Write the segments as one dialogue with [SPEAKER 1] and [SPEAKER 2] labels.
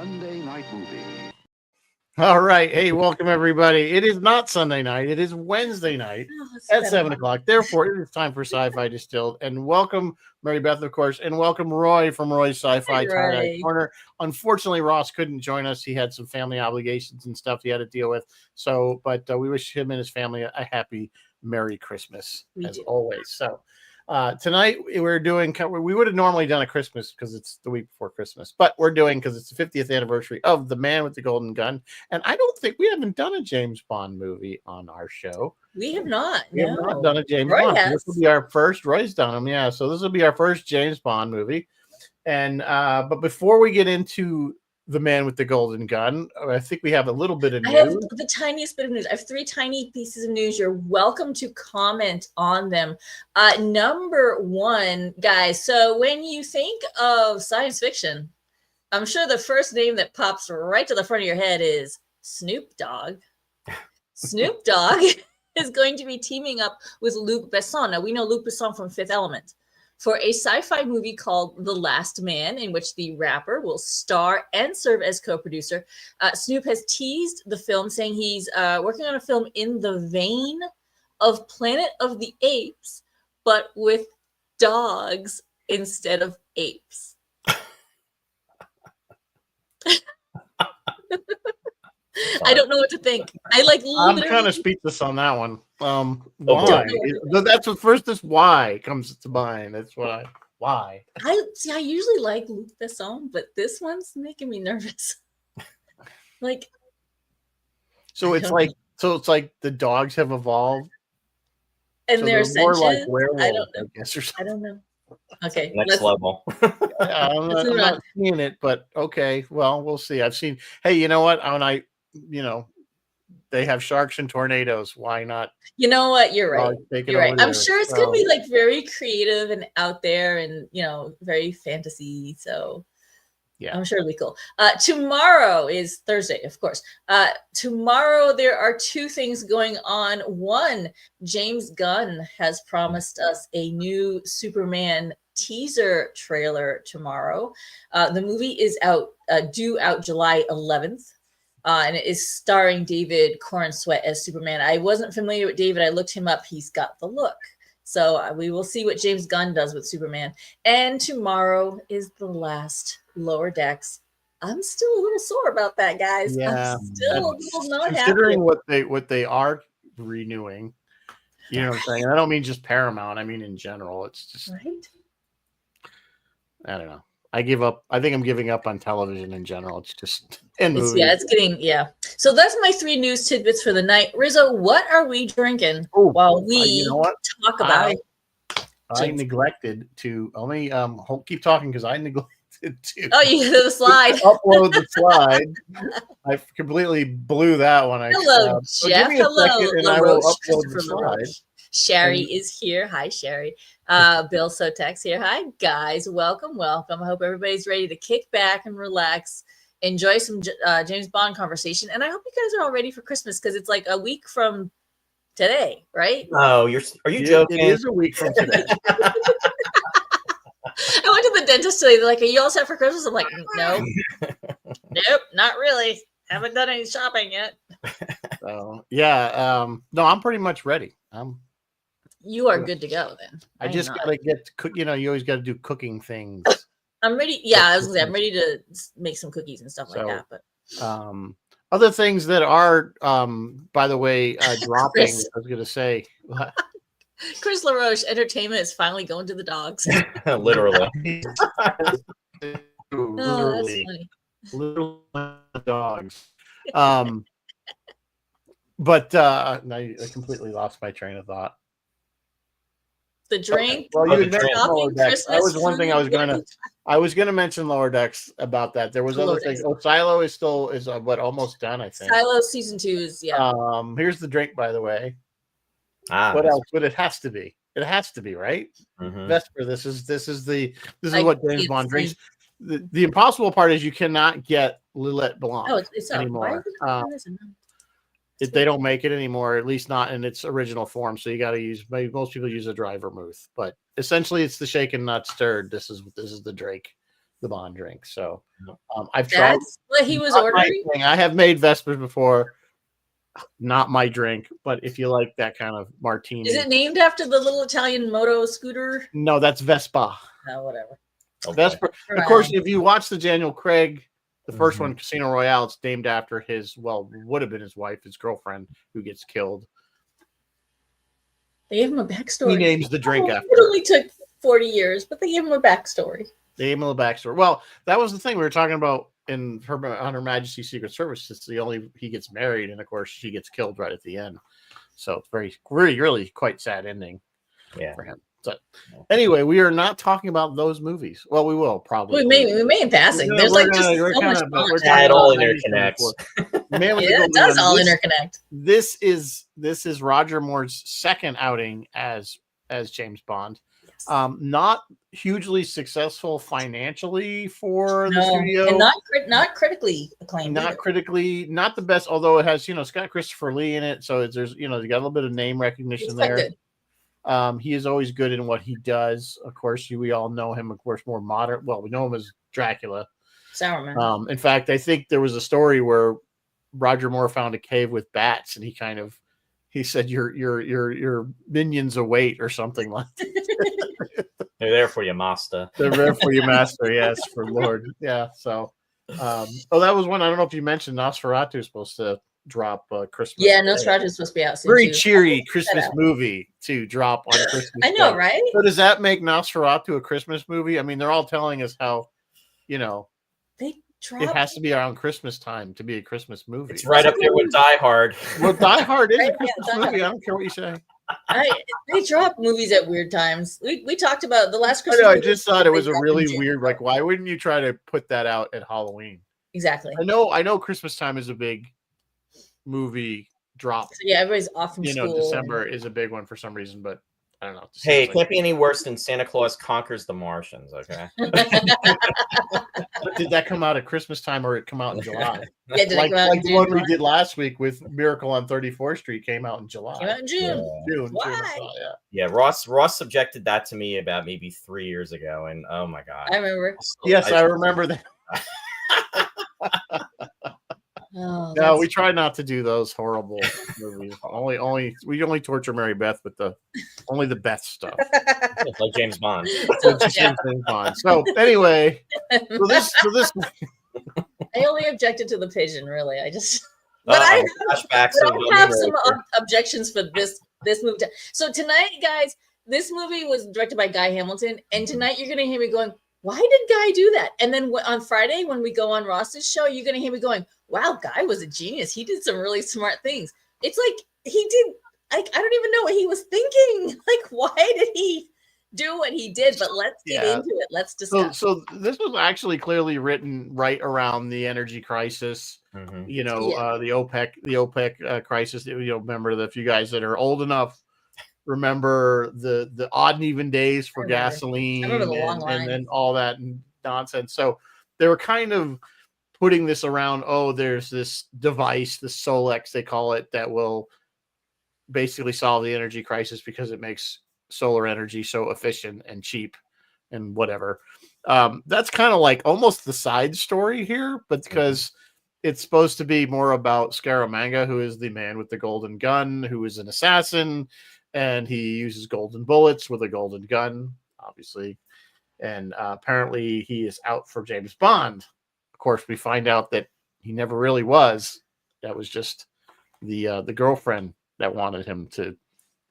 [SPEAKER 1] Sunday Night Movie.
[SPEAKER 2] All right. Hey, welcome everybody. It is not Sunday night. It is Wednesday night at 7 o'clock. Therefore, it is time for Sci-Fi Distilled. And welcome, Mary Beth, of course, and welcome Roy from Roy's Sci-Fi Tie-Dye Corner. Unfortunately, Ross couldn't join us. He had some family obligations and stuff he had to deal with. So, but we wish him and his family a happy Merry Christmas always. So, tonight we're doing. We would have normally done a Christmas because it's the week before Christmas, but we're doing because it's the 50th anniversary of The Man with the Golden Gun, and I don't think we haven't done a James Bond movie on our show.
[SPEAKER 3] We have not.
[SPEAKER 2] We have not done a James Bond. This will be our first. Roy's done them, yeah. So this will be our first James Bond movie, and but before we get into The Man with the Golden Gun, I think we have a little bit of news.
[SPEAKER 3] I have the tiniest bit of news. I have 3 tiny pieces of news. You're welcome to comment on them. Number 1, guys. So when you think of science fiction, I'm sure the first name that pops right to the front of your head is Snoop Dogg. Snoop Dogg is going to be teaming up with Luc Besson. Now, we know Luc Besson from Fifth Element, for a sci-fi movie called The Last Man, in which the rapper will star and serve as co-producer. Snoop has teased the film, saying he's working on a film in the vein of Planet of the Apes, but with dogs instead of apes. I don't know what to think.
[SPEAKER 2] I'm kind of speechless on that one. Why? That's what first. This why comes to mind. That's what why.
[SPEAKER 3] I usually like Luc Besson, but this one's making me nervous.
[SPEAKER 2] So it's like the dogs have evolved,
[SPEAKER 3] and they're
[SPEAKER 2] more like
[SPEAKER 3] sentient.
[SPEAKER 2] werewolves,
[SPEAKER 3] I don't know.
[SPEAKER 2] I guess, or something.
[SPEAKER 3] I don't know. Okay,
[SPEAKER 4] next level.
[SPEAKER 2] I'm not seeing it, but okay. Well, we'll see. I've seen. Hey, you know what? They have sharks and tornadoes. Why not?
[SPEAKER 3] You know what? You're right. You're right. I'm sure it's going to be very creative and out there and, very fantasy. So yeah, I'm sure it'll be cool. Tomorrow is Thursday, of course. Tomorrow there are 2 things going on. One, James Gunn has promised us a new Superman teaser trailer tomorrow. The movie is due out July 11th. And it is starring David Corenswet as Superman. I wasn't familiar with David. I looked him up. He's got the look. So we will see what James Gunn does with Superman. And tomorrow is the last Lower Decks. I'm still a little sore about that, guys.
[SPEAKER 2] Yeah.
[SPEAKER 3] I'm still a little not
[SPEAKER 2] considering happy. what they are renewing. You know what I'm saying? I don't mean just Paramount. I mean in general. It's just
[SPEAKER 3] right.
[SPEAKER 2] I don't know. I give up. I think I'm giving up on television in general. It's just
[SPEAKER 3] it's getting. So that's my 3 news tidbits for the night. Rizzo, what are we drinking while we talk about?
[SPEAKER 2] I neglected to only keep talking because I neglected to.
[SPEAKER 3] Oh, you did the slide.
[SPEAKER 2] Upload the slide. I completely blew that one.
[SPEAKER 3] Hello, Jeff. Hello,
[SPEAKER 2] and I will upload the slide.
[SPEAKER 3] Sherry is here. Hi, Sherry. Bill Sotek's here. Hi, guys. Welcome. I hope everybody's ready to kick back and relax, enjoy some James Bond conversation. And I hope you guys are all ready for Christmas because it's like a week from today, right?
[SPEAKER 4] Oh, are you joking?
[SPEAKER 2] It is a week from today.
[SPEAKER 3] I went to the dentist today. They're like, are you all set for Christmas? I'm like, no. Nope, not really. Haven't done any shopping yet.
[SPEAKER 2] So, no, I'm pretty much ready.
[SPEAKER 3] You are good to go then.
[SPEAKER 2] I just gotta get to cook. You always got to do cooking things.
[SPEAKER 3] I'm ready. Yeah, I was gonna say I'm ready to make some cookies and stuff like that. But
[SPEAKER 2] other things that are, by the way, dropping. I was gonna say,
[SPEAKER 3] Chris LaRoche, entertainment is finally going to the dogs.
[SPEAKER 4] Literally.
[SPEAKER 2] Literally.
[SPEAKER 3] That's funny.
[SPEAKER 2] Little dogs. But now I completely lost my train of thought.
[SPEAKER 3] The drink.
[SPEAKER 2] Well, you mentioned Lower Decks. That was one thing I was gonna mention Lower Decks about that. There was other things. Silo is almost done, I think.
[SPEAKER 3] Silo season 2 is
[SPEAKER 2] Here's the drink, by the way. What else? But it has to be. It has to be, right?
[SPEAKER 4] Mm-hmm.
[SPEAKER 2] Vesper. This is what James Bond drinks. The impossible part is you cannot get Lillet Blanc anymore. They don't make it anymore, at least not in its original form. So you got to use. Most people use a dry vermouth, but essentially it's the shaken not stirred. This is the drink. the Bond drink. So I've tried.
[SPEAKER 3] That's what he was ordering.
[SPEAKER 2] I have made Vespers before. Not my drink, but if you like that kind of martini.
[SPEAKER 3] Is it named after the little Italian moto scooter?
[SPEAKER 2] No, that's Vespa.
[SPEAKER 3] No, whatever.
[SPEAKER 2] Okay. Vespa. Of course, if you watch the Daniel Craig, the first one, Casino Royale, it's named after his, would have been his wife, his girlfriend, who gets killed.
[SPEAKER 3] They gave him a backstory.
[SPEAKER 2] He names the drink after.
[SPEAKER 3] It only took 40 years, but they gave him a backstory.
[SPEAKER 2] They gave him a backstory. Well, that was the thing we were talking about on Her Majesty's Secret Service. It's he gets married, and of course she gets killed right at the end. So it's really quite sad ending for him. So anyway, we are not talking about those movies. Well, we will probably.
[SPEAKER 3] We may in passing. There's like just so much.
[SPEAKER 4] It all interconnects.
[SPEAKER 3] It does all interconnect.
[SPEAKER 2] This is Roger Moore's second outing as James Bond. Not hugely successful financially for the studio,
[SPEAKER 3] and not critically acclaimed.
[SPEAKER 2] Not the best. Although it has it's got Christopher Lee in it, so there's you got a little bit of name recognition there. Good. He is always good in what he does. Of course, we all know him. Of course, more modern. Well, we know him as Dracula.
[SPEAKER 3] Sourman.
[SPEAKER 2] In fact, I think there was a story where Roger Moore found a cave with bats, and he said, "Your minions await," or something like that.
[SPEAKER 4] They're there for you, master.
[SPEAKER 2] They're there for you, master. Yes, for Lord. Yeah. So, that was one. I don't know if you mentioned Nosferatu is supposed to drop Christmas.
[SPEAKER 3] Yeah, Nosferatu is supposed to be out soon.
[SPEAKER 2] Very cheery Christmas movie to drop on Christmas.
[SPEAKER 3] I know, right?
[SPEAKER 2] So does that make Nosferatu a Christmas movie? I mean, they're all telling us how, it has to be around Christmas time to be a Christmas movie.
[SPEAKER 4] It's right up there with Die Hard.
[SPEAKER 2] Well, Die Hard is a Christmas movie. I don't care what you say.
[SPEAKER 3] They drop movies at weird times. We talked about the last Christmas.
[SPEAKER 2] I just thought it was a really weird. Like, why wouldn't you try to put that out at Halloween?
[SPEAKER 3] Exactly.
[SPEAKER 2] I know. Christmas time is a big movie drop.
[SPEAKER 3] So everybody's off from school.
[SPEAKER 2] December is a big one for some reason, but I don't know.
[SPEAKER 4] Hey, it can't be any worse than Santa Claus Conquers the Martians, okay?
[SPEAKER 2] Did that come out at Christmas time or it come out in July?
[SPEAKER 3] Yeah,
[SPEAKER 2] like the one we did last week with Miracle on 34th Street came out in July.
[SPEAKER 3] Came out in June.
[SPEAKER 2] June.
[SPEAKER 3] Why?
[SPEAKER 4] Yeah, Ross subjected that to me about maybe 3 years ago, and oh my god.
[SPEAKER 3] I remember.
[SPEAKER 2] Yes, I remember that. No, we try not to do those horrible movies. We only torture Mary Beth with only the best stuff.
[SPEAKER 4] Like James Bond.
[SPEAKER 2] James Bond. So anyway, this
[SPEAKER 3] I only objected to the pigeon, really. I just
[SPEAKER 4] I
[SPEAKER 3] have some objections for this movie. So tonight, guys, this movie was directed by Guy Hamilton, and tonight you're gonna hear me going, why did Guy do that? And then on Friday, when we go on Ross's show, you're going to hear me going, wow, Guy was a genius. He did some really smart things. It's like he did, I don't even know what he was thinking. Like, why did he do what he did? But let's get into it. Let's discuss.
[SPEAKER 2] So this was actually clearly written right around the energy crisis, the OPEC crisis. Remember, if you guys that are old enough, remember the odd and even days for gasoline and all that nonsense. So they were kind of putting this around, there's this device, the Solex, they call it, that will basically solve the energy crisis because it makes solar energy so efficient and cheap and whatever. That's kind of like almost the side story here, but because it's supposed to be more about Scaramanga, who is the man with the golden gun, who is an assassin, and he uses golden bullets with a golden gun, obviously. And apparently he is out for James Bond. Of course, we find out that he never really was. That was just the girlfriend that wanted him to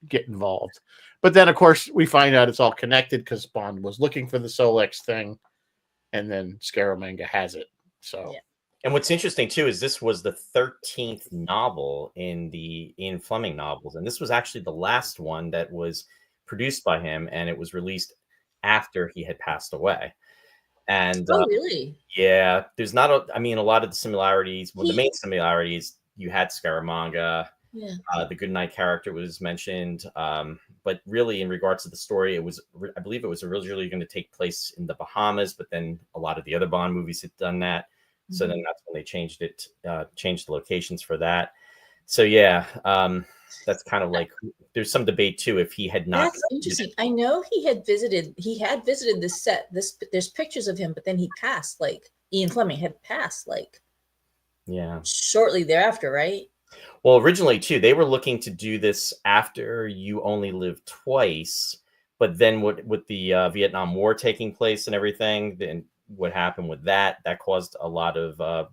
[SPEAKER 2] get involved. But then, of course, we find out it's all connected because Bond was looking for the Solex thing, and then Scaramanga has it. So. Yeah.
[SPEAKER 4] And what's interesting too is this was the 13th novel in the Ian Fleming novels, and this was actually the last one that was produced by him, and it was released after he had passed away. And
[SPEAKER 3] really?
[SPEAKER 4] Yeah, there's not a lot of the similarities. Well, the main similarities, you had Scaramanga.
[SPEAKER 3] Yeah.
[SPEAKER 4] The Goodnight character was mentioned, but really, in regards to the story, I believe it was originally going to take place in the Bahamas, but then a lot of the other Bond movies had done that. So then that's when they changed the locations for that. So yeah, that's kind of like there's some debate too if he had not.
[SPEAKER 3] That's interesting. I know he had visited this set. There's pictures of him, but then he passed. Like Ian Fleming had passed. Like shortly thereafter, right?
[SPEAKER 4] Well, originally too, they were looking to do this after You Only Live Twice, but then with the Vietnam War taking place and everything, then what happened with that caused a lot of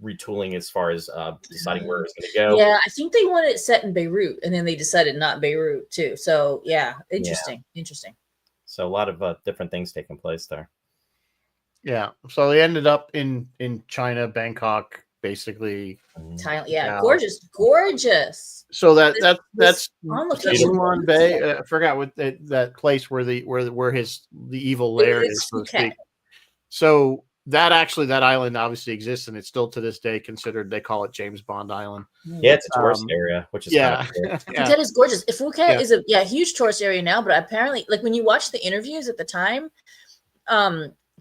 [SPEAKER 4] retooling as far as deciding where it was going to go.
[SPEAKER 3] Yeah, I think they wanted it set in Beirut, and then they decided not Beirut too. So yeah, interesting.
[SPEAKER 4] So a lot of different things taking place there.
[SPEAKER 2] Yeah, so they ended up in China, Bangkok, basically.
[SPEAKER 3] Thailand, yeah, gorgeous.
[SPEAKER 2] So that's Mulan Bay. I forgot what that place where the evil lair is, so to speak. So that island obviously exists, and it's still to this day considered. They call it James Bond Island.
[SPEAKER 4] Yeah, it's a tourist area, which is
[SPEAKER 2] cool.
[SPEAKER 3] Phuket is gorgeous. Phuket is a huge tourist area now, but apparently, like when you watch the interviews at the time,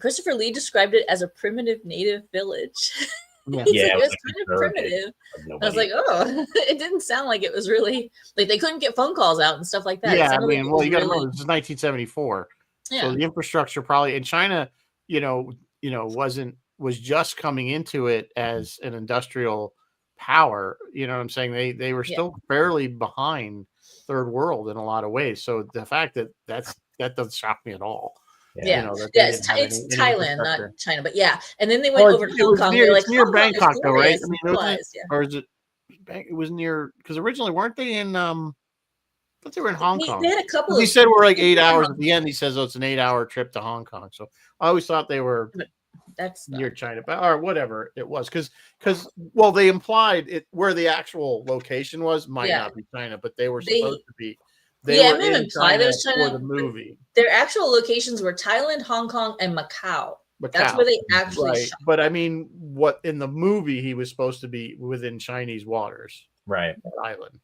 [SPEAKER 3] Christopher Lee described it as a primitive native village. It was kind of primitive. I was like, oh, it didn't sound like it was really like they couldn't get phone calls out and stuff like that.
[SPEAKER 2] Yeah, I mean, well, you got to remember this is 1974, so the infrastructure probably in China, was just coming into it as an industrial power. You know what I'm saying? They were still fairly behind third world in a lot of ways. So the fact that doesn't shock me at all.
[SPEAKER 3] It's Thailand, not China, but and then they went over to Hong Kong.
[SPEAKER 2] It's near Bangkok, though, right? I mean, or is it? It was near because originally weren't they in? But they were in Hong Kong.
[SPEAKER 3] They had a couple.
[SPEAKER 2] He said we're like 8 hours at the end. He says it's an 8-hour trip to Hong Kong. So I always thought they were near China, but or whatever it was, because they implied it where the actual location was might not be China, but they were supposed to be. They were in China for the movie.
[SPEAKER 3] Their actual locations were Thailand, Hong Kong, and Macau. That's where they actually shot.
[SPEAKER 2] But I mean, what in the movie he was supposed to be within Chinese waters,
[SPEAKER 4] right?
[SPEAKER 2] Island,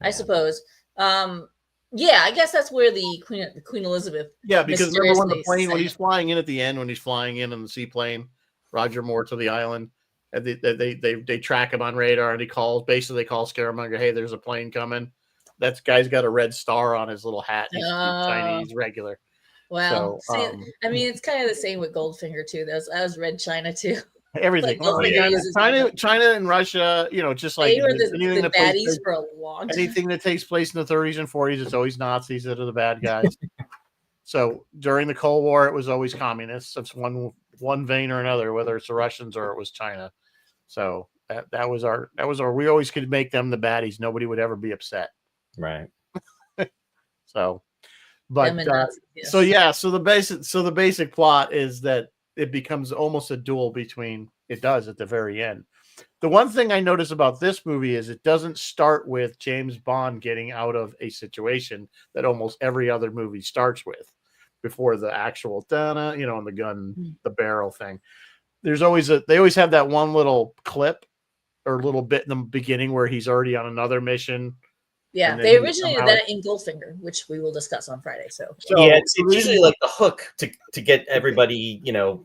[SPEAKER 3] I suppose. I guess that's where the Queen Elizabeth.
[SPEAKER 2] Yeah, because remember when he's flying in at the end, when he's flying in on the seaplane, Roger Moore to the island, and they track him on radar, and they call Scaramanga, hey, there's a plane coming. That guy's got a red star on his little hat. He's Chinese regular.
[SPEAKER 3] Wow. So, I mean, it's kind of the same with Goldfinger too. That was Red China too.
[SPEAKER 2] Everything. China and Russia, just like
[SPEAKER 3] they were the baddies for a long time.
[SPEAKER 2] Anything that takes place in the 30s and 40s, it's always Nazis that are the bad guys. So during the Cold War, it was always communists. It's one vein or another, whether it's the Russians or it was China. So that was our. We always could make them the baddies. Nobody would ever be upset.
[SPEAKER 4] Right.
[SPEAKER 2] So, but so the basic plot is that it becomes almost a duel between. It does at the very end. The one thing I notice about this movie is it doesn't start with James Bond getting out of a situation that almost every other movie starts with before the actual and the gun, the barrel thing. They always have that one little clip or little bit in the beginning where he's already on another mission.
[SPEAKER 3] Yeah, they originally did that in Goldfinger, which we will discuss on Friday. So
[SPEAKER 4] it's usually like the hook to get everybody,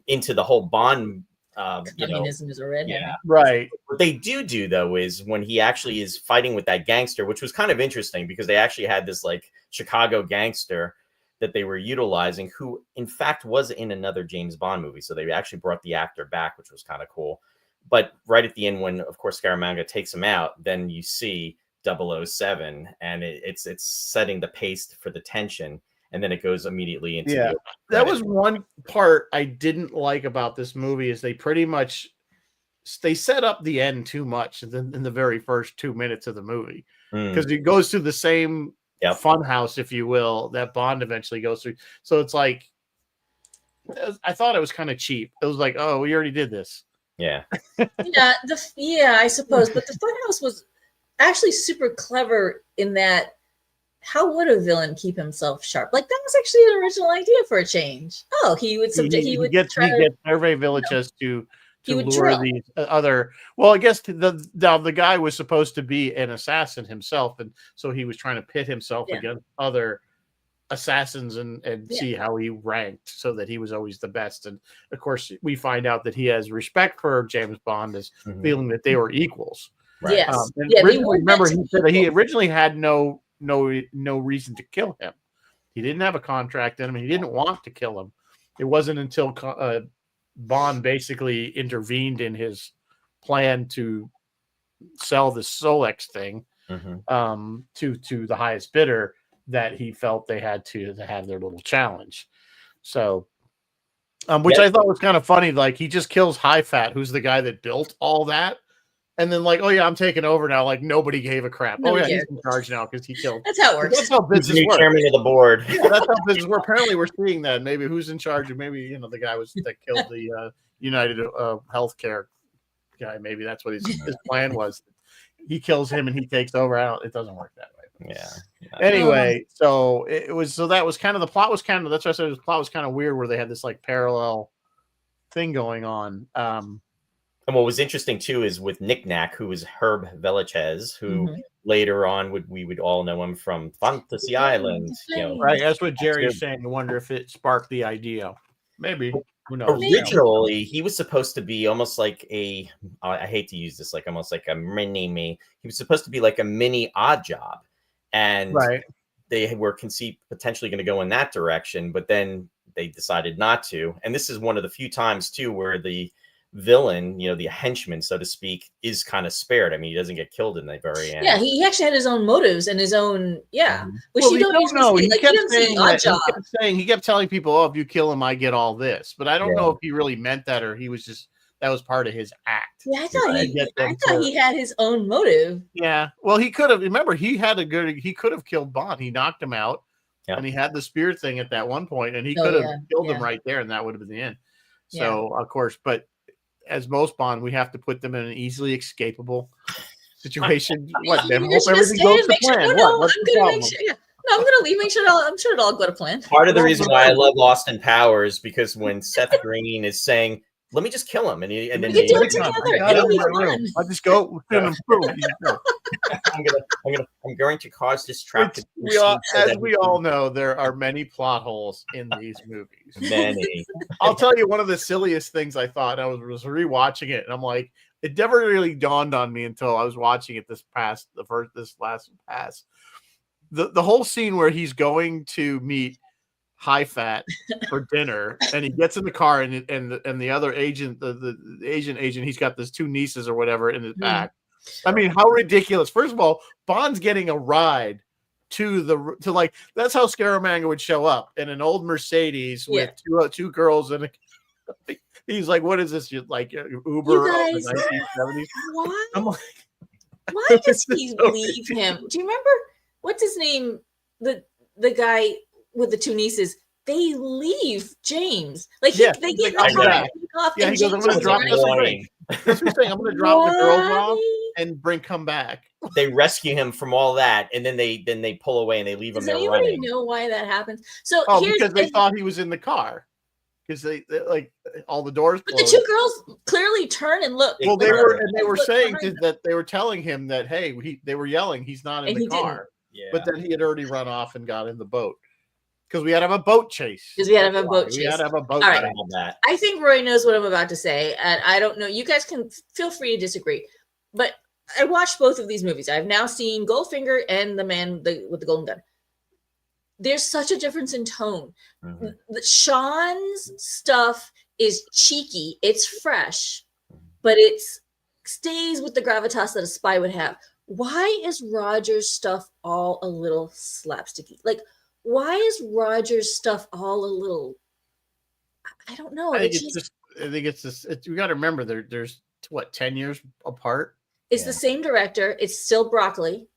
[SPEAKER 4] into the whole Bond.
[SPEAKER 3] Communism is a red.
[SPEAKER 2] Yeah, right.
[SPEAKER 4] What they do though is when he actually is fighting with that gangster, which was kind of interesting because they actually had this like Chicago gangster that they were utilizing, who in fact was in another James Bond movie. So they actually brought the actor back, which was kind of cool. But right at the end, when of course Scaramanga takes him out, then you see 007, and it's setting the pace for the tension, and then it goes immediately into
[SPEAKER 2] that was one part I didn't like about this movie is they set up the end too much in the very first 2 minutes of the movie because it goes through the same fun house, if you will, that Bond eventually goes through. So it's like I thought it was kind of cheap. It was like, oh, we already did this.
[SPEAKER 4] Yeah.
[SPEAKER 3] I suppose, but the fun house was actually super clever in that how would a villain keep himself sharp? Like that was actually an original idea for a change. Oh, he would get
[SPEAKER 2] Hervé Villechaize to lure these other. Well, I guess the guy was supposed to be an assassin himself, and so he was trying to pit himself against other assassins and see how he ranked, so that he was always the best. And of course, we find out that he has respect for James Bond as feeling that they were equals.
[SPEAKER 4] Right.
[SPEAKER 3] Yes.
[SPEAKER 2] Remember, he said he originally had no reason to kill him. He didn't have a contract in him. He didn't want to kill him. It wasn't until Bond basically intervened in his plan to sell the Solex thing to the highest bidder that he felt they had to have their little challenge. So, which I thought was kind of funny. Like, he just kills High Fat, who's the guy that built all that. And then, like, oh yeah, I'm taking over now. Like, nobody gave a crap. He's in charge now because he killed.
[SPEAKER 3] That's how it works.
[SPEAKER 2] That's how business works.
[SPEAKER 4] Chairman of the board.
[SPEAKER 2] Yeah, that's how business works. Apparently, we're seeing that. Maybe who's in charge of? Maybe the guy that killed the United Healthcare guy. Maybe that's what his plan was. He kills him and he takes over. It doesn't work that way.
[SPEAKER 4] Yeah.
[SPEAKER 2] Anyway, so that was kind of the plot was kind of that's why I said the plot was kind of weird where they had this like parallel thing going on.
[SPEAKER 4] And what was interesting too is with Nick Nack, who was Herb Velichez, who later on we would all know him from Fantasy Island.
[SPEAKER 2] Right. That's what Jerry's saying. I wonder if it sparked the idea. Maybe. Who knows?
[SPEAKER 4] Originally, he was supposed to be almost like I hate to use this, like almost like a mini-me. He was supposed to be like a mini Odd Job. And they were conceived potentially going to go in that direction, but then they decided not to. And this is one of the few times too where the villain, the henchman, so to speak, is kind of spared. I mean, he doesn't get killed in the very end.
[SPEAKER 3] Yeah, he actually had his own motives and his own, which
[SPEAKER 2] well,
[SPEAKER 3] you don't know.
[SPEAKER 2] He kept saying, he kept telling people, "Oh, if you kill him, I get all this." But I don't know if he really meant that or he was just that was part of his act.
[SPEAKER 3] Yeah, I thought he had his own motive.
[SPEAKER 2] Yeah, well, he could have. Remember, he could have killed Bond. He knocked him out, and he had the spear thing at that one point, and he could have killed him right there, and that would have been the end. So, of course, but as most Bond, we have to put them in an easily escapable situation. Hope everything goes to plan.
[SPEAKER 3] I'm going to leave. I'm sure it'll all go to plan.
[SPEAKER 4] Part of the reason why I love Austin Powers because when Seth Green is saying, "Let me just kill him," and then
[SPEAKER 3] we do it together.
[SPEAKER 2] I'll just go.
[SPEAKER 4] I'm going to cause this trap.
[SPEAKER 2] As we all know, there are many plot holes in these movies.
[SPEAKER 4] Many.
[SPEAKER 2] I'll tell you one of the silliest things I thought. I was rewatching it, and I'm like, it never really dawned on me until I was watching it this last pass. The whole scene where he's going to meet High Fat for dinner, and he gets in the car, and the other agent, the Asian agent, he's got those two nieces or whatever in his back. I mean, how ridiculous! First of all, Bond's getting a ride to like that's how Scaramanga would show up in an old Mercedes with two girls and he's like, "What is this? Like Uber of the 1970s?"
[SPEAKER 3] Why?
[SPEAKER 2] I'm like,
[SPEAKER 3] why does he leave him? Do you remember what's his name? The guy with the two nieces. They leave James. Like they get in the car off.
[SPEAKER 2] Yeah, he goes, "I'm going to drop this thing." That's what I'm saying. I'm going to drop the girls off and come back.
[SPEAKER 4] They rescue him from all that, and then they pull away and they leave him there running.
[SPEAKER 3] Does anybody know why that happens? So
[SPEAKER 2] because they thought he was in the car. Because they like all the doors closed.
[SPEAKER 3] But the two girls clearly turn and look.
[SPEAKER 2] Well, they were saying that they were telling him that they were yelling, he's not in the car.
[SPEAKER 4] Yeah.
[SPEAKER 2] But then he had already run off and got in the boat. Because we had to have a boat chase.
[SPEAKER 3] We had to have a boat chase.
[SPEAKER 2] All
[SPEAKER 3] right. I think Roy knows what I'm about to say, and I don't know. You guys can feel free to disagree. But I watched both of these movies. I've now seen Goldfinger and The Man with the Golden Gun. There's such a difference in tone. Sean's stuff is cheeky. It's fresh, but it stays with the gravitas that a spy would have. Why is Roger's stuff all a little slapsticky? Like, why is Roger's stuff all a little? I don't know.
[SPEAKER 2] I think it's just. You got to remember, there's 10 years apart.
[SPEAKER 3] It's the same director. It's still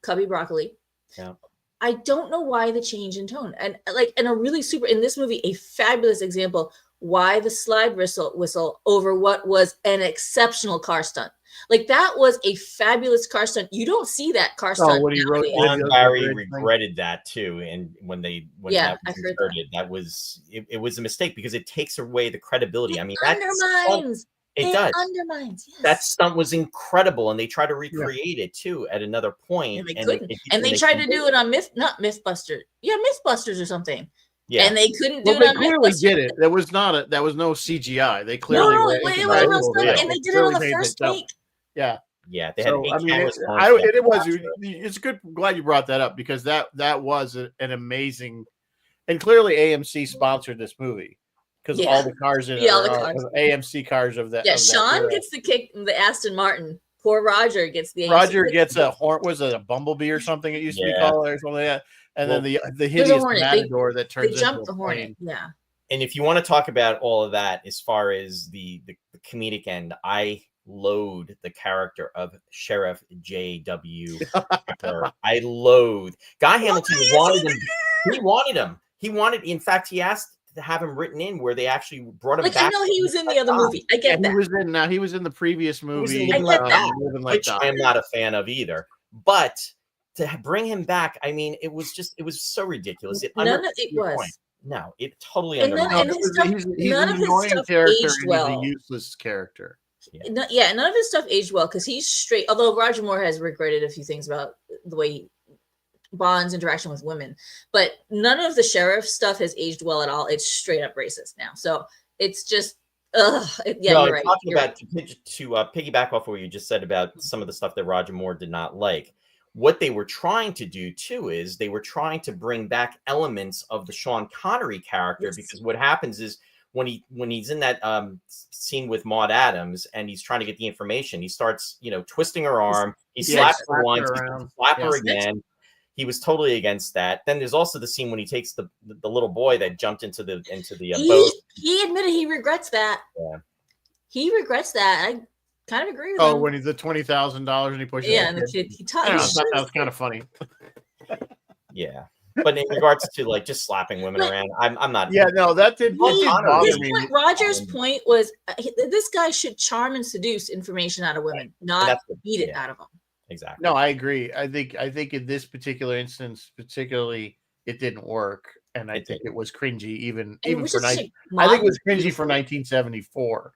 [SPEAKER 3] Cubby Broccoli.
[SPEAKER 4] Yeah.
[SPEAKER 3] I don't know why the change in tone, and a really super in this movie, a fabulous example why the slide whistle over what was an exceptional car stunt. Like, that was a fabulous car stunt. You don't see that car stunt.
[SPEAKER 2] When he wrote
[SPEAKER 4] Barry regretted that too, and when that was inserted, that was it was a mistake because it takes away the credibility. I mean,
[SPEAKER 3] undermines.
[SPEAKER 4] It does.
[SPEAKER 3] Undermines. Yes.
[SPEAKER 4] That stunt was incredible, and they tried to recreate it too at another point.
[SPEAKER 3] And they couldn't. And they tried to do it on Mythbusters. Yeah, Mythbusters or something. Yeah, and they couldn't do it.
[SPEAKER 2] They clearly did it. There was no CGI. They clearly
[SPEAKER 3] and they did it on the first take.
[SPEAKER 2] Yeah,
[SPEAKER 4] Yeah, they had 8 cameras.
[SPEAKER 2] It's good. Glad you brought that up because that was an amazing, and clearly AMC sponsored this movie because all the cars in it are AMC cars of that.
[SPEAKER 3] Yeah, Sean gets the kick, the Aston Martin. Poor Roger gets the.
[SPEAKER 2] Roger gets a horn. Was it a bumblebee or something? It used to be called or something like that. And then the hideous Matador that turns into a plane.
[SPEAKER 3] Yeah.
[SPEAKER 4] And if you want to talk about all of that, as far as the comedic end, I loathe the character of Sheriff J.W. I loathe. Guy Hamilton wanted him. He wanted him. In fact, he asked to have him written in where they actually brought him back.
[SPEAKER 3] I know he was in the other movie. I get that.
[SPEAKER 2] He was in the previous movie.
[SPEAKER 3] I get that.
[SPEAKER 4] Which I am not a fan of either. But to bring him back, I mean, it was so ridiculous. It was. No, it totally undermined.
[SPEAKER 3] None of his stuff aged well.
[SPEAKER 2] He's a useless character.
[SPEAKER 3] None of his stuff aged well because he's straight. Although Roger Moore has regretted a few things about the way Bond's interaction with women, but none of the sheriff stuff has aged well at all. It's straight up racist now. So it's just, you're right.
[SPEAKER 4] To piggyback off what you just said about some of the stuff that Roger Moore did not like. What they were trying to do too is they were trying to bring back elements of the Sean Connery character because what happens is when he's in that scene with Maude Adams and he's trying to get the information, he starts twisting her arm. He slaps her once, slap her again. He was totally against that. Then there's also the scene when he takes the little boy that jumped into the boat.
[SPEAKER 3] He admitted he regrets that.
[SPEAKER 4] Yeah,
[SPEAKER 3] he regrets that. I kind of agree with him.
[SPEAKER 2] Oh, when he's the $20,000 and he pushes.
[SPEAKER 3] Yeah, and the kid.
[SPEAKER 2] I thought that was kind of funny.
[SPEAKER 4] Yeah, but in regards to just slapping women around, I'm not.
[SPEAKER 2] Yeah, no, that did bother me.
[SPEAKER 3] Roger's point was this guy should charm and seduce information out of women, not beat it out of them.
[SPEAKER 4] Exactly.
[SPEAKER 2] No, I agree. I think in this particular instance, particularly, it didn't work, and I think it was cringy. Even for I think it was cringy for 1974,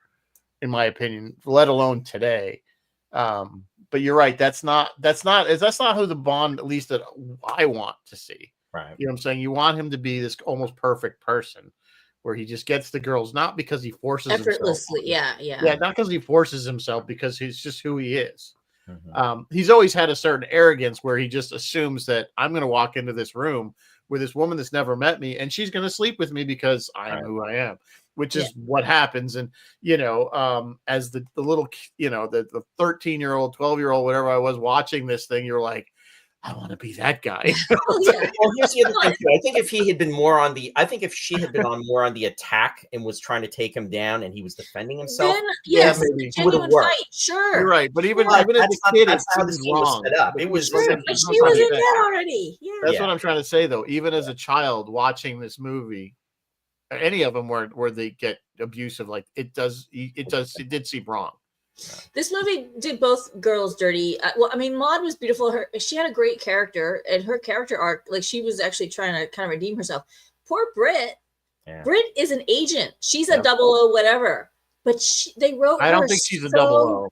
[SPEAKER 2] in my opinion, let alone today. But you're right. That's not who the Bond, at least that I want to see.
[SPEAKER 4] Right.
[SPEAKER 2] You know what I'm saying? You want him to be this almost perfect person, where he just gets the girls, not because he forces
[SPEAKER 3] effortlessly.
[SPEAKER 2] himself.
[SPEAKER 3] Yeah.
[SPEAKER 2] Not because he forces himself, because he's just who he is. He's always had a certain arrogance where he just assumes that I'm going to walk into this room with this woman that's never met me and she's going to sleep with me because I am who I am, which is what happens. And, as the little, the 13-year-old, 12-year-old, whatever I was watching this thing, you're like, I want to be that guy.
[SPEAKER 4] Well, here's the other thing too. I think if she had been more on the attack and was trying to take him down, and he was defending himself,
[SPEAKER 3] then,
[SPEAKER 4] maybe it would have worked.
[SPEAKER 3] Fight, sure,
[SPEAKER 2] you're right. But even as a kid, it's wrong.
[SPEAKER 4] It was.
[SPEAKER 3] Sure, but she was in that already. Yeah,
[SPEAKER 2] that's what I'm trying to say, though. Even as a child watching this movie, any of them where they get abusive, like it did seem wrong.
[SPEAKER 3] This movie did both girls dirty. Maude was beautiful. She had a great character, and her character arc, she was actually trying to kind of redeem herself. Poor Britt. Yeah. Britt is an agent. She's a 00 whatever. But they wrote.
[SPEAKER 2] I don't think she's a 00.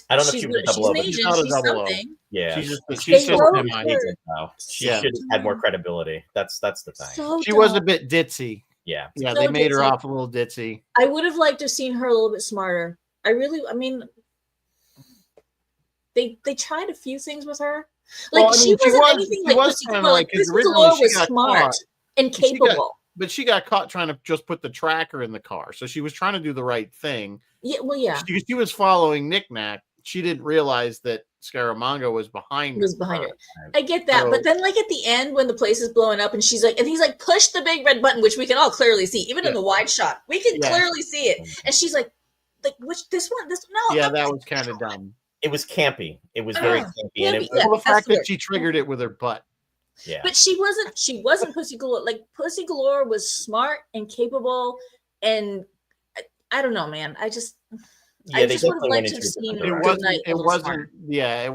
[SPEAKER 4] I don't know if she was a 00.
[SPEAKER 3] She's an agent. She's something.
[SPEAKER 4] Yeah,
[SPEAKER 2] she's still an agent
[SPEAKER 4] now. She should have had more credibility. That's the thing.
[SPEAKER 3] So
[SPEAKER 2] she was a bit ditzy.
[SPEAKER 4] Yeah,
[SPEAKER 2] they made her off a little ditzy.
[SPEAKER 3] I would have liked to have seen her a little bit smarter. They tried a few things with her. She wasn't anything like Pussy Galore. Pussy Galore was smart and capable.
[SPEAKER 2] But she got caught trying to just put the tracker in the car. So she was trying to do the right thing.
[SPEAKER 3] Yeah, well, yeah.
[SPEAKER 2] She was following Knick Knack. She didn't realize that Scaramanga was behind
[SPEAKER 3] her. I get that. But then at the end when the place is blowing up and he's like, push the big red button, which we can all clearly see. Even in the wide shot, we can clearly see it. And she's like, this one? No.
[SPEAKER 2] Yeah, that was kind of dumb.
[SPEAKER 4] It was campy. It was very campy. And
[SPEAKER 2] the fact that she triggered it with her butt.
[SPEAKER 4] Yeah.
[SPEAKER 3] But she wasn't Pussy Galore. Pussy Galore was smart and capable, and I don't know, man. I just would have liked to have seen
[SPEAKER 2] it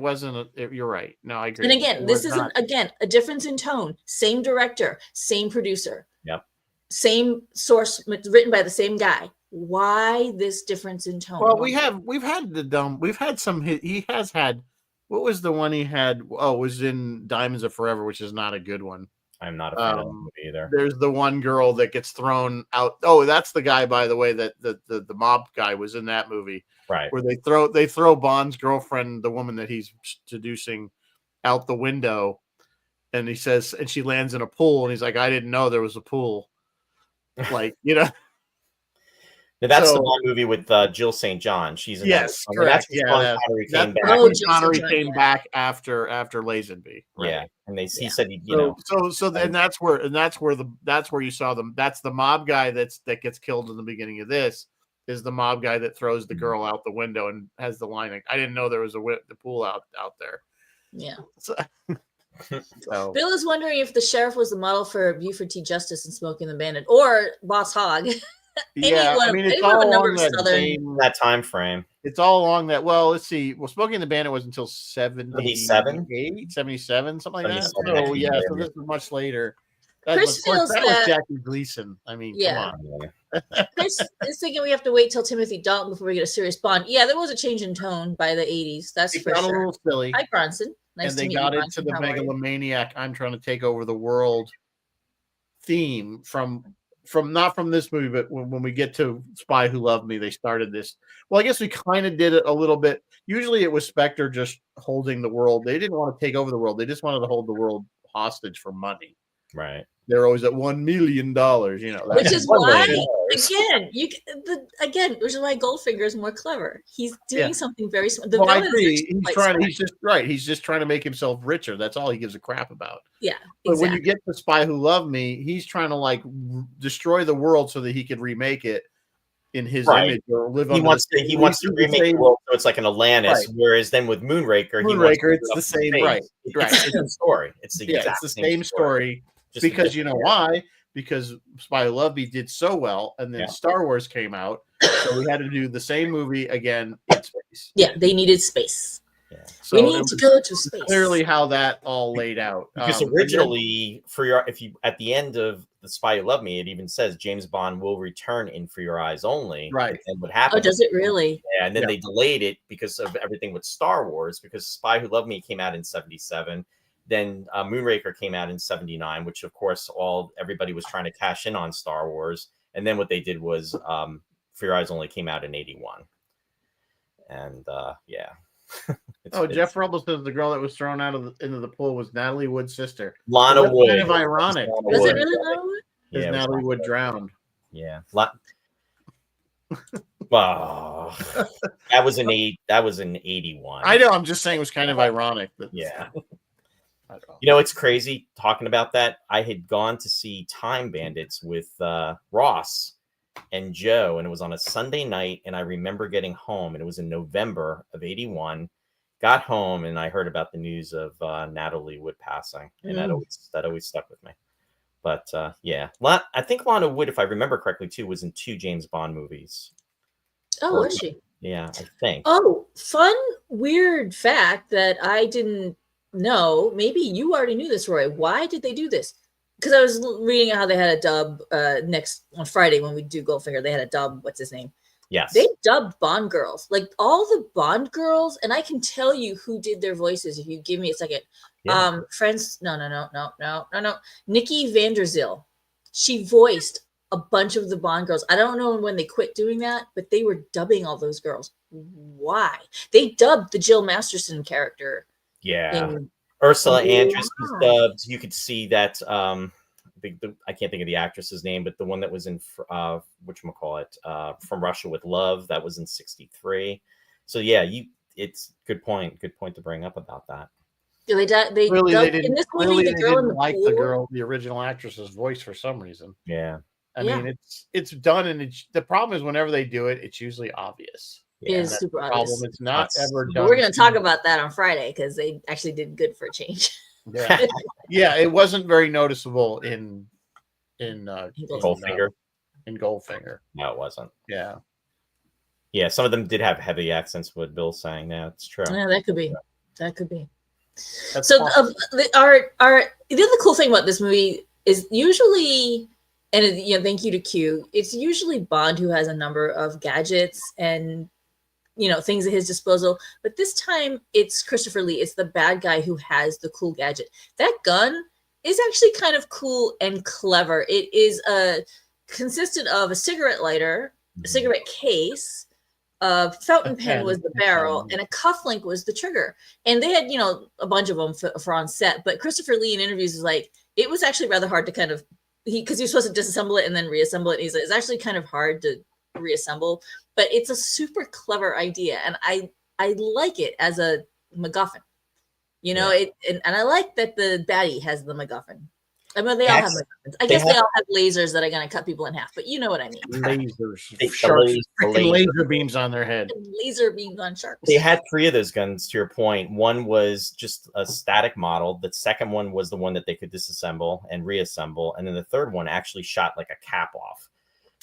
[SPEAKER 2] wasn't. You're right. No, I agree.
[SPEAKER 3] And again, this isn't a difference in tone. Same director, same producer.
[SPEAKER 4] Yep.
[SPEAKER 3] Same source, written by the same guy. Why this difference in tone?
[SPEAKER 2] Well, he has had. What was the one he had? Oh, it was in Diamonds Are Forever, which is not a good one.
[SPEAKER 4] I'm not a fan of the movie either.
[SPEAKER 2] There's the one girl that gets thrown out. Oh, that's the guy, by the way, that the mob guy was in that movie,
[SPEAKER 4] right?
[SPEAKER 2] Where they throw Bond's girlfriend, the woman that he's seducing, out the window, and he says, and she lands in a pool, and he's like, I didn't know there was a pool, like, you know.
[SPEAKER 4] Now, that's the Bond movie with Jill St. John. She's in
[SPEAKER 2] yes,
[SPEAKER 4] that.
[SPEAKER 2] correct.
[SPEAKER 4] Connery came back.
[SPEAKER 2] Connery came back after Lazenby. Right?
[SPEAKER 4] Yeah, and he said you know.
[SPEAKER 2] So then that's where you saw them. That's the mob guy that gets killed in the beginning of this. Is the mob guy that throws the girl out the window and has the line like, I didn't know there was the pool out there.
[SPEAKER 3] Yeah.
[SPEAKER 2] So
[SPEAKER 3] Bill is wondering if the sheriff was the model for Buford T. Justice and Smoking the Bandit, or Boss Hogg.
[SPEAKER 2] Yeah, I mean, it's all along
[SPEAKER 4] that time frame.
[SPEAKER 2] It's all along that. Well, let's see. Well, Smoking the Bandit was until
[SPEAKER 4] 77,
[SPEAKER 2] 77, something like that. So yeah, so this is much later.
[SPEAKER 3] Chris feels
[SPEAKER 2] that was Jackie Gleason. I mean,
[SPEAKER 3] yeah.
[SPEAKER 2] Come
[SPEAKER 3] on. Chris is thinking we have to wait till Timothy Dalton before we get a serious Bond. Yeah, there was a change in tone by the 80s. That's for sure.
[SPEAKER 2] A little silly.
[SPEAKER 3] Hi, Bronson. Nice
[SPEAKER 2] and
[SPEAKER 3] to
[SPEAKER 2] they
[SPEAKER 3] meet
[SPEAKER 2] got
[SPEAKER 3] you,
[SPEAKER 2] into the megalomaniac, I'm trying to take over the world theme from not from this movie, but when we get to Spy Who Loved Me, they started this. Well, I guess we kind of did it a little bit. Usually it was Spectre just holding the world. They didn't want to take over the world. They just wanted to hold the world hostage for money.
[SPEAKER 4] Right.
[SPEAKER 2] They're always at $1 million, you know.
[SPEAKER 3] Which is why, which is why Goldfinger is more clever. He's doing something very smart.
[SPEAKER 2] I agree. He's just trying to make himself richer. That's all he gives a crap about.
[SPEAKER 3] Yeah.
[SPEAKER 2] But when you get to Spy Who Loved Me, he's trying to like destroy the world so that he can remake it in his image or live.
[SPEAKER 4] He wants to remake the world so it's like an Atlantis. Right. Whereas then with Moonraker,
[SPEAKER 2] it's the same. Right.
[SPEAKER 4] It's the same story. It's the
[SPEAKER 2] same story. Because you know why? Because Spy Who Loved Me did so well, and then Star Wars came out, so we had to do the same movie again in space.
[SPEAKER 3] Yeah, they needed space. Yeah. So we need to go to space.
[SPEAKER 2] Clearly, how that all laid out.
[SPEAKER 4] Because originally, at the end of the Spy Who Loved Me, it even says James Bond will return in For Your Eyes Only.
[SPEAKER 2] Right.
[SPEAKER 4] And what happened?
[SPEAKER 3] Oh, does it really?
[SPEAKER 4] Yeah, and then they delayed it because of everything with Star Wars. Because Spy Who Loved Me came out in '77. Then Moonraker came out in '79, which of course everybody was trying to cash in on Star Wars. And then what they did was For Your Eyes Only came out in '81. And
[SPEAKER 2] Jeff Rubble says the girl that was thrown into the pool was Natalie Wood's sister.
[SPEAKER 4] Lana Wood.
[SPEAKER 2] Kind of ironic.
[SPEAKER 3] Was it really Lana Wood?
[SPEAKER 2] Because Natalie Wood drowned.
[SPEAKER 4] Yeah. Wow. That was in '81.
[SPEAKER 2] I know. I'm just saying it was kind of ironic.
[SPEAKER 4] Yeah. You know, it's crazy talking about that. I had gone to see Time Bandits with Ross and Joe, and it was on a Sunday night. And I remember getting home, and it was in November of '81. Got home, and I heard about the news of Natalie Wood passing, and that always stuck with me. But I think Lana Wood, if I remember correctly, too, was in 2 James Bond movies.
[SPEAKER 3] Oh, was she?
[SPEAKER 4] Yeah, I think.
[SPEAKER 3] Oh, fun, weird fact that I didn't know. Maybe you already knew this, Roy. Why did they do this? Because I was reading how they had a dub on Friday when we do Goldfinger. They had a dub. What's his name?
[SPEAKER 4] Yes.
[SPEAKER 3] They dubbed Bond girls. Like all the Bond girls, and I can tell you who did their voices if you give me a second. Yeah. No. Nikki Vanderzil. She voiced a bunch of the Bond girls. I don't know when they quit doing that, but they were dubbing all those girls. Why? They dubbed the Jill Masterson character.
[SPEAKER 4] Yeah. Ursula Andress was dubbed. You could see that I can't think of the actress's name, but the one that was in whatchamacallit, From Russia with Love, that was in '63. So yeah, it's good point to bring up about that.
[SPEAKER 2] They didn't like the original actress's voice for some reason.
[SPEAKER 4] Yeah.
[SPEAKER 2] I mean, it's done, and the problem is whenever they do it, it's usually obvious.
[SPEAKER 3] It is super obvious.
[SPEAKER 2] It's not ever done.
[SPEAKER 3] We're going to talk about that on Friday because they actually did good for a change.
[SPEAKER 2] Yeah, yeah, it wasn't very noticeable in
[SPEAKER 4] Goldfinger.
[SPEAKER 2] In Goldfinger,
[SPEAKER 4] no, it wasn't.
[SPEAKER 2] Yeah,
[SPEAKER 4] yeah. Some of them did have heavy accents. What Bill's saying, yeah, it's true.
[SPEAKER 3] Yeah, that could be. That could be. So, the other cool thing about this movie is usually. And thank you to Q. It's usually Bond who has a number of gadgets and things at his disposal. But this time it's Christopher Lee. It's the bad guy who has the cool gadget. That gun is actually kind of cool and clever. It is consisted of a cigarette lighter, a cigarette case, a fountain pen was the barrel, and a cufflink was the trigger. And they had, you know, a bunch of them for on set. But Christopher Lee in interviews is like, it was actually rather hard to kind of, because he was supposed to disassemble it and then reassemble it. He's like, it's actually kind of hard to reassemble, but it's a super clever idea. And I like it as a MacGuffin. You know, and I like that the baddie has the MacGuffin. I mean, they all have MacGuffins. I guess they all have lasers that are going to cut people in half, but you know what I mean.
[SPEAKER 2] Lasers. Sharks, laser beams on their head.
[SPEAKER 3] Laser beams on sharks.
[SPEAKER 4] They had 3 of those guns, to your point. One was just a static model. The second one was the one that they could disassemble and reassemble. And then the third one actually shot like a cap off.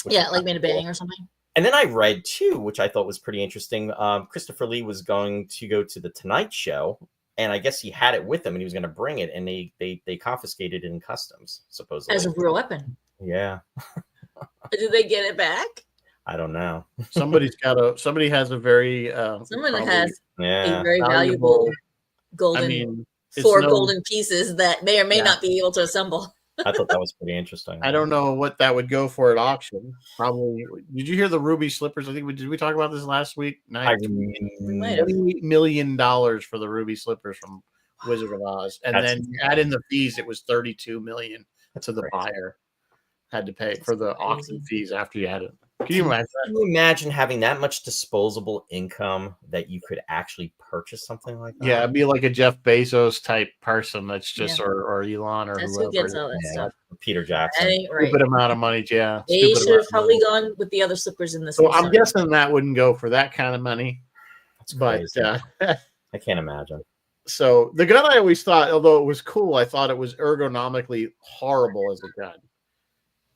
[SPEAKER 3] Yeah, like made a bang or something.
[SPEAKER 4] And then I read, too, which I thought was pretty interesting. Christopher Lee was going to go to the Tonight Show. And I guess he had it with him, and he was going to bring it, and they confiscated it in customs, supposedly.
[SPEAKER 3] As a real weapon.
[SPEAKER 4] Yeah.
[SPEAKER 3] Did they get it back?
[SPEAKER 4] I don't know.
[SPEAKER 2] Somebody has a very
[SPEAKER 3] someone has
[SPEAKER 4] a
[SPEAKER 3] very valuable golden golden pieces that may or may not be able to assemble.
[SPEAKER 4] I thought that was pretty interesting.
[SPEAKER 2] I don't know what that would go for at auction. Probably. Did you hear the ruby slippers? I think did we talk about this last week? $90 million for the ruby slippers from Wizard of Oz, and then you add in the fees. It was $32 million to the buyer had to pay for the auction fees after you had it. Can you imagine that?
[SPEAKER 4] Can you imagine having that much disposable income that you could actually purchase something like that?
[SPEAKER 2] Yeah, it'd be like a Jeff Bezos type person that's just or Elon or
[SPEAKER 3] that's
[SPEAKER 2] whoever.
[SPEAKER 3] Who gets all that stuff.
[SPEAKER 4] Peter Jackson.
[SPEAKER 2] Stupid amount of money, yeah.
[SPEAKER 3] They should have probably gone with the other slippers in this.
[SPEAKER 2] So I'm guessing that wouldn't go for that kind of money.
[SPEAKER 4] That's
[SPEAKER 2] crazy.
[SPEAKER 4] But I can't imagine.
[SPEAKER 2] So the gun I always thought, although it was cool, I thought it was ergonomically horrible as a gun.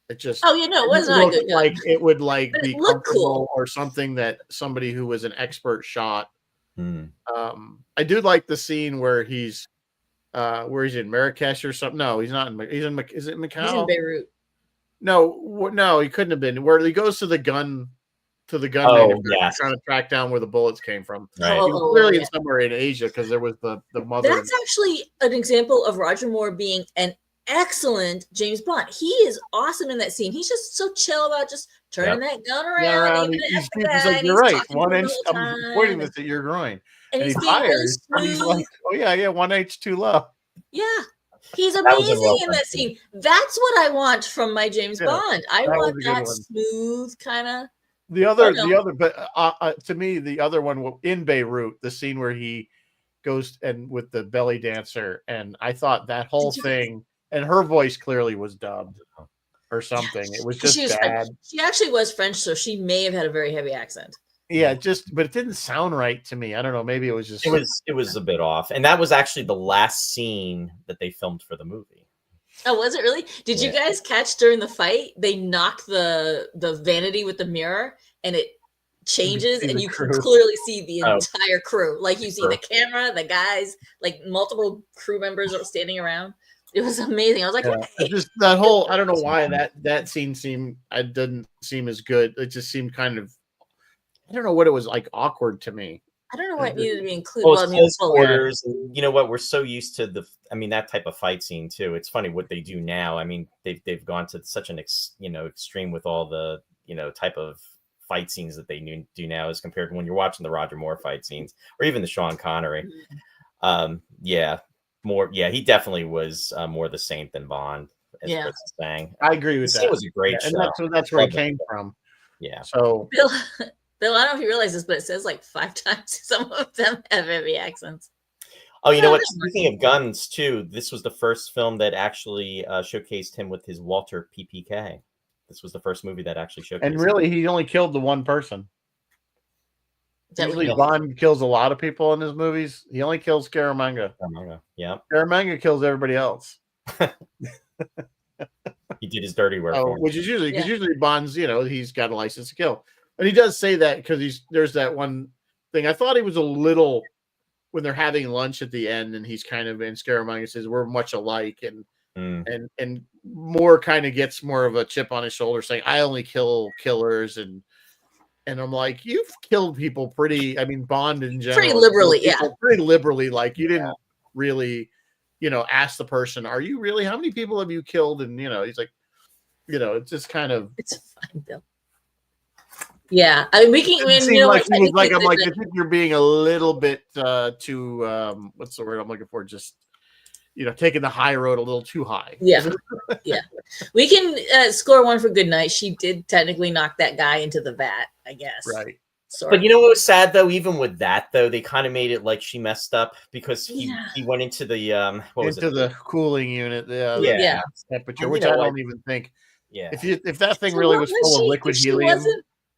[SPEAKER 2] It just
[SPEAKER 3] it was not a good gun.
[SPEAKER 2] Like it would like
[SPEAKER 3] but
[SPEAKER 2] be comfortable or something that somebody who was an expert shot. I do like the scene where he's in Marrakesh or something. No, he's not in. Is it Macau?
[SPEAKER 3] He's in Beirut.
[SPEAKER 2] No, he couldn't have been. Where he goes to the gun manufacturer trying to track down where the bullets came from.
[SPEAKER 4] Right.
[SPEAKER 2] He was clearly in somewhere in Asia because there was the mother.
[SPEAKER 3] That's actually an example of Roger Moore being an excellent James Bond. He is awesome in that scene. He's just so chill about just turning that gun around.
[SPEAKER 2] He's like, you're right. 1 inch. I'm pointing this at your groin. And he fires. And he's like, oh yeah, 1 inch too low.
[SPEAKER 3] Yeah. He's amazing in that scene. That's what I want from my James Bond. I want that smooth kind of.
[SPEAKER 2] But to me, the other one in Beirut, the scene where he goes and with the belly dancer, and I thought that whole thing, and her voice clearly was dubbed or something. It was just bad.
[SPEAKER 3] She actually was French, so she may have had a very heavy accent.
[SPEAKER 2] Yeah, but it didn't sound right to me. I don't know. Maybe it was just
[SPEAKER 4] it was a bit off, and that was actually the last scene that they filmed for the movie.
[SPEAKER 3] Oh, was it really? Did you guys catch during the fight? They knock the vanity with the mirror, and it changes, and you can clearly see the entire crew. Like you see the camera, the guys, like multiple crew members are standing around. It was amazing. I was like,
[SPEAKER 2] just that whole. I don't know why that scene didn't seem as good. It just seemed kind of. I don't know what it was like. Awkward to me.
[SPEAKER 3] I don't know why it needed to be included.
[SPEAKER 4] Quarters. You know what? We're so used to that type of fight scene too. It's funny what they do now. I mean, they've gone to such an extreme with all the type of fight scenes that they do now as compared to when you're watching the Roger Moore fight scenes or even the Sean Connery. He definitely was more the saint than Bond. As Chris is saying.
[SPEAKER 2] I agree with that.
[SPEAKER 4] It was a great show.
[SPEAKER 2] And that's where it came from.
[SPEAKER 4] Yeah.
[SPEAKER 2] So
[SPEAKER 3] Bill, I don't know if you realize this, but it says like 5 times some of them have heavy accents.
[SPEAKER 4] Oh, you know what? Speaking of guns, too, this was the first film that actually showcased him with his Walter PPK. This was the first movie that actually showcased
[SPEAKER 2] And really, he only killed the one person. Usually Bond kills a lot of people in his movies. He only kills Scaramanga.
[SPEAKER 4] Yeah.
[SPEAKER 2] Scaramanga kills everybody else.
[SPEAKER 4] He did his dirty work.
[SPEAKER 2] Which is usually, because usually Bond's, he's got a license to kill. And he does say that because there's that one thing. I thought he was a little, when they're having lunch at the end and he's kind of, and Scaramanga says, we're much alike. And Moore kind of gets more of a chip on his shoulder saying, I only kill killers. And I'm like, you've killed people Bond in general.
[SPEAKER 3] Pretty liberally,
[SPEAKER 2] Pretty liberally. Like you didn't really, ask the person, "Are you really? How many people have you killed?" And he's like, it's just kind of.
[SPEAKER 3] It's fine, Bill. Yeah, I mean, we can.
[SPEAKER 2] It seemed like he was like, I'm like, I think you're being a little bit too. What's the word I'm looking for? Just taking the high road a little too high.
[SPEAKER 3] Yeah, yeah. We can score one for good night. She did technically knock that guy into the vat, I guess.
[SPEAKER 2] Right.
[SPEAKER 4] But you know what was sad though? Even with that though, they kind of made it like she messed up because he went into the
[SPEAKER 2] the cooling unit.
[SPEAKER 3] Yeah.
[SPEAKER 2] Temperature, which I don't even think.
[SPEAKER 4] Yeah.
[SPEAKER 2] If that thing really was full of liquid helium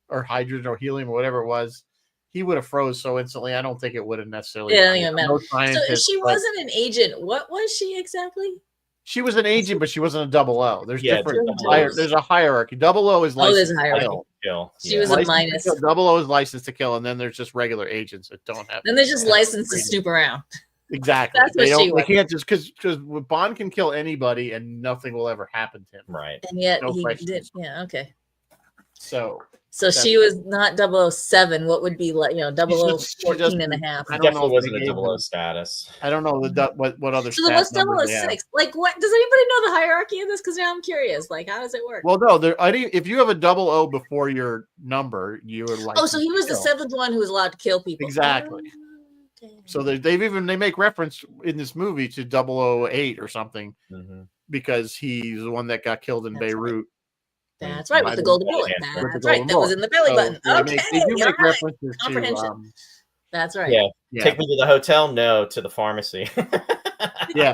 [SPEAKER 2] or hydrogen or helium or whatever it was, he would have froze so instantly. I don't think it would have necessarily.
[SPEAKER 3] Yeah, even matter. So if she wasn't an agent, what was she exactly?
[SPEAKER 2] She was an agent, but she wasn't a 00. There's different. There's a hierarchy. 00 is licensed.
[SPEAKER 3] There's a hierarchy. She was a minus.
[SPEAKER 2] 00 is licensed to kill, and then there's just regular agents that don't have.
[SPEAKER 3] Then they're just licensed to snoop around.
[SPEAKER 2] Exactly.
[SPEAKER 3] That's what she was.
[SPEAKER 2] They can't just because Bond can kill anybody and nothing will ever happen to him.
[SPEAKER 4] Right.
[SPEAKER 3] And yet he did. Yeah. Okay.
[SPEAKER 2] So
[SPEAKER 3] she was not 007. What would be like 0014 and a half?
[SPEAKER 4] I don't know. Wasn't a 00 status.
[SPEAKER 2] I don't know what other.
[SPEAKER 3] So what's 006? Like what? Does anybody know the hierarchy of this? Because now I'm curious. Like how does it work?
[SPEAKER 2] Well, no. If you have a 00 before your number, you are like.
[SPEAKER 3] Oh, so he was the 7th one who was allowed to kill people.
[SPEAKER 2] Exactly. Okay. So they make reference in this movie to 008 or something because he's the one that got killed in Beirut.
[SPEAKER 3] Right. That's right, with the golden bullet. That's right. That was in the belly button. Okay.
[SPEAKER 2] They do make references
[SPEAKER 3] to that's right.
[SPEAKER 4] Yeah. Take me to the hotel? No, to the pharmacy.
[SPEAKER 2] Yeah.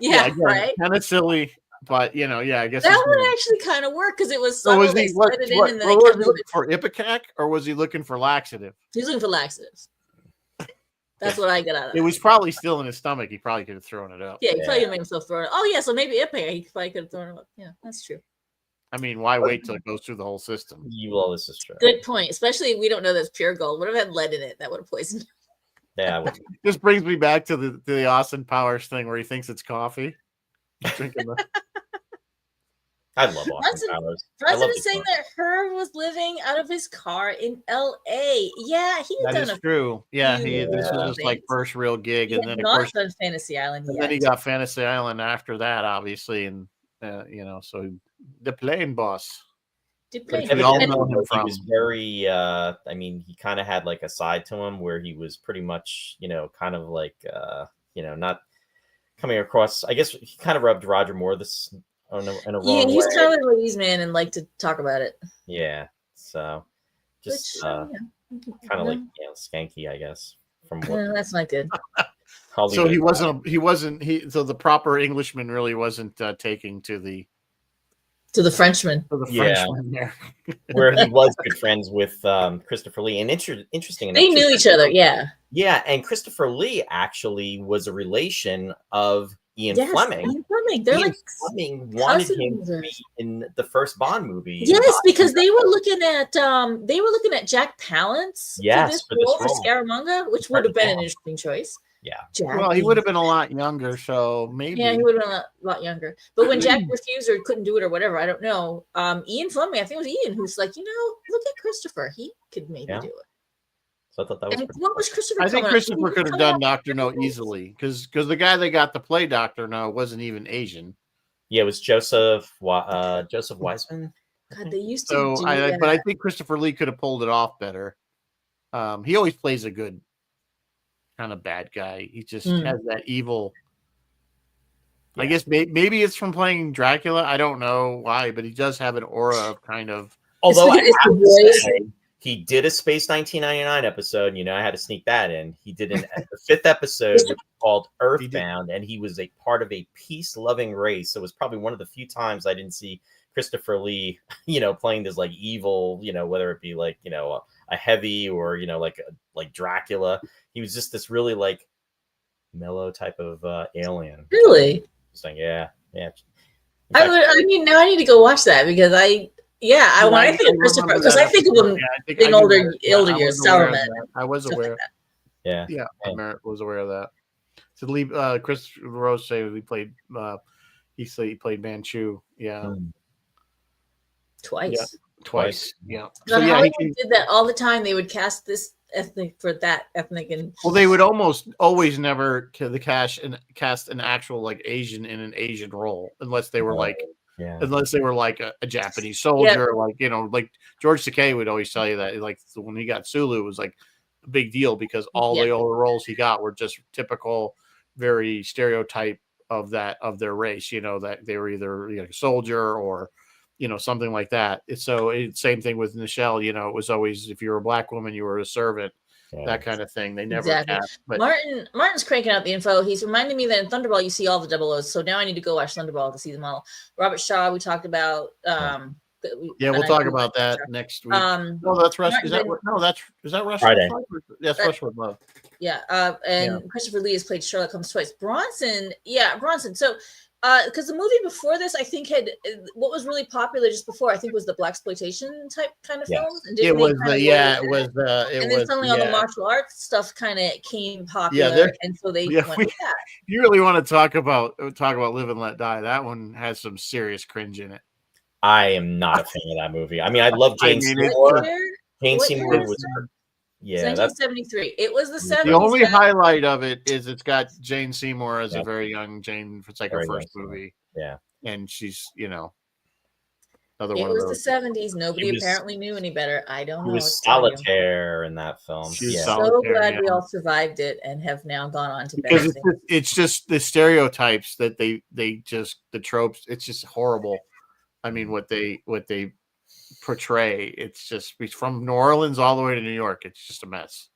[SPEAKER 3] Yeah, right.
[SPEAKER 2] Kind of silly, but I guess
[SPEAKER 3] that would actually kind of work because it was so.
[SPEAKER 2] Was he looking for Ipecac or was he looking for laxative?
[SPEAKER 3] He's looking for laxatives. That's what I get out of it.
[SPEAKER 2] It was probably still in his stomach. He probably could have thrown it up.
[SPEAKER 3] Yeah, he probably made himself throw it. Oh yeah, so maybe Ipecac. He probably could have thrown it up. Yeah, that's true.
[SPEAKER 2] I mean, why wait till it goes through the whole system?
[SPEAKER 4] Well, this is true.
[SPEAKER 3] Good point. Especially we don't know that's pure gold. Would have had lead in it. That would have poisoned.
[SPEAKER 4] Yeah.
[SPEAKER 2] This brings me back to the Austin Powers thing where he thinks it's coffee. Drinking
[SPEAKER 4] I love Austin Powers.
[SPEAKER 3] President saying that Herb was living out of his car in L.A. Yeah,
[SPEAKER 2] that is true. Yeah, this was his first real gig, and then of course
[SPEAKER 3] done Fantasy Island.
[SPEAKER 2] And then he got Fantasy Island after that, obviously, and so the plane boss.
[SPEAKER 4] We all know him from. He was very. I mean, he kind of had like a side to him where he was pretty much, kind of like, not coming across. I guess he kind of rubbed Roger Moore in a wrong way.
[SPEAKER 3] He's kind of a ladies' man and liked to talk about it.
[SPEAKER 4] Yeah, so just kind of like skanky, I guess. From what
[SPEAKER 3] that's not good.
[SPEAKER 2] So he wasn't. So the proper Englishman really wasn't taking to the Frenchman.
[SPEAKER 4] Yeah, where he was good friends with Christopher Lee, and interesting enough,
[SPEAKER 3] they knew each other. Yeah,
[SPEAKER 4] and Christopher Lee actually was a relation of Ian Fleming.
[SPEAKER 3] Ian Fleming. They're
[SPEAKER 4] Ian Fleming wanted him to be in the first Bond movie.
[SPEAKER 3] Yes, because they were looking at Jack Palance. For this role for Scaramanga, which would have been an interesting choice.
[SPEAKER 4] Yeah.
[SPEAKER 3] Jack,
[SPEAKER 2] well, he would have been a lot younger, so maybe.
[SPEAKER 3] Yeah, he would have been a lot younger. But when Jack refused or couldn't do it or whatever, I don't know. Ian Fleming, I think it was Ian, who's like, look at Christopher. He could maybe do it.
[SPEAKER 4] So I thought that was.
[SPEAKER 3] What was Christopher?
[SPEAKER 2] I think Christopher could have done Dr. No easily because the guy they got to play Dr. No wasn't even Asian.
[SPEAKER 4] Yeah, it was Joseph Wiseman.
[SPEAKER 3] God, they used to.
[SPEAKER 2] But I think Christopher Lee could have pulled it off better. He always plays a good kind of bad guy. He just has that evil. Yeah. I guess maybe it's from playing Dracula. I don't know why, but he does have an aura of kind of.
[SPEAKER 4] Although he did a Space 1999 episode. I had to sneak that in. He did the 5th episode called Earthbound, and he was a part of a peace-loving race. So it was probably one of the few times I didn't see Christopher Lee, playing this like evil, whether it be like, a heavy or, like Dracula. He was just this really like mellow type of alien.
[SPEAKER 3] Really?
[SPEAKER 4] Saying, yeah.
[SPEAKER 3] Now I need to go watch that because when I think of Christopher, because I think of him in older years, Sauerman.
[SPEAKER 2] I was aware.
[SPEAKER 4] Yeah.
[SPEAKER 2] I was aware of that. So Chris Rose said he played. He played Manchu. Yeah.
[SPEAKER 3] Twice.
[SPEAKER 2] Twice. Yeah.
[SPEAKER 3] So Hollywood did that all the time. They would cast this ethnic and
[SPEAKER 2] well, they would almost always never cast an actual like Asian in an Asian role unless they were like a Japanese soldier, like like George Takei would always tell you that like when he got Sulu, it was like a big deal because all the other roles he got were just typical, very stereotype of their race, that they were either a soldier or something like that. So same thing with Nichelle, it was always if you were a black woman, you were a servant, that kind of thing. They never cast. But
[SPEAKER 3] Martin's cranking out the info. He's reminding me that in Thunderball you see all the double O's. So now I need to go watch Thunderball to see them all. Robert Shaw, we talked about.
[SPEAKER 2] We'll talk about that next week. No, that's Rush. Is that Rush?
[SPEAKER 4] Friday.
[SPEAKER 2] That's Rush with Love.
[SPEAKER 3] Yeah, and Christopher Lee has played Sherlock Holmes twice. Bronson. So, because the movie before this, I think had what was really popular just before. I think was the blaxploitation type kind of films. And
[SPEAKER 2] it was and
[SPEAKER 3] then suddenly all the martial arts stuff kind of came popular, and so they went with that.
[SPEAKER 2] You really want to talk about Live and Let Die? That one has some serious cringe in it.
[SPEAKER 4] I am not a fan of that movie. I mean, I love Jane Seymour. Jane Seymour was. Yeah,
[SPEAKER 3] 1973. It was the 70s.
[SPEAKER 2] The only highlight of it is it's got Jane Seymour as a very young Jane. It's like her first movie.
[SPEAKER 4] Yeah,
[SPEAKER 2] and she's
[SPEAKER 3] another one. It was the 70s. Nobody apparently knew any better. I don't know.
[SPEAKER 4] It was Solitaire in that film.
[SPEAKER 3] So glad we all survived it and have now gone on to
[SPEAKER 2] because it's just the stereotypes that they just the tropes. It's just horrible. I mean, what they portray, it's just from New Orleans all the way to New York. It's just a mess.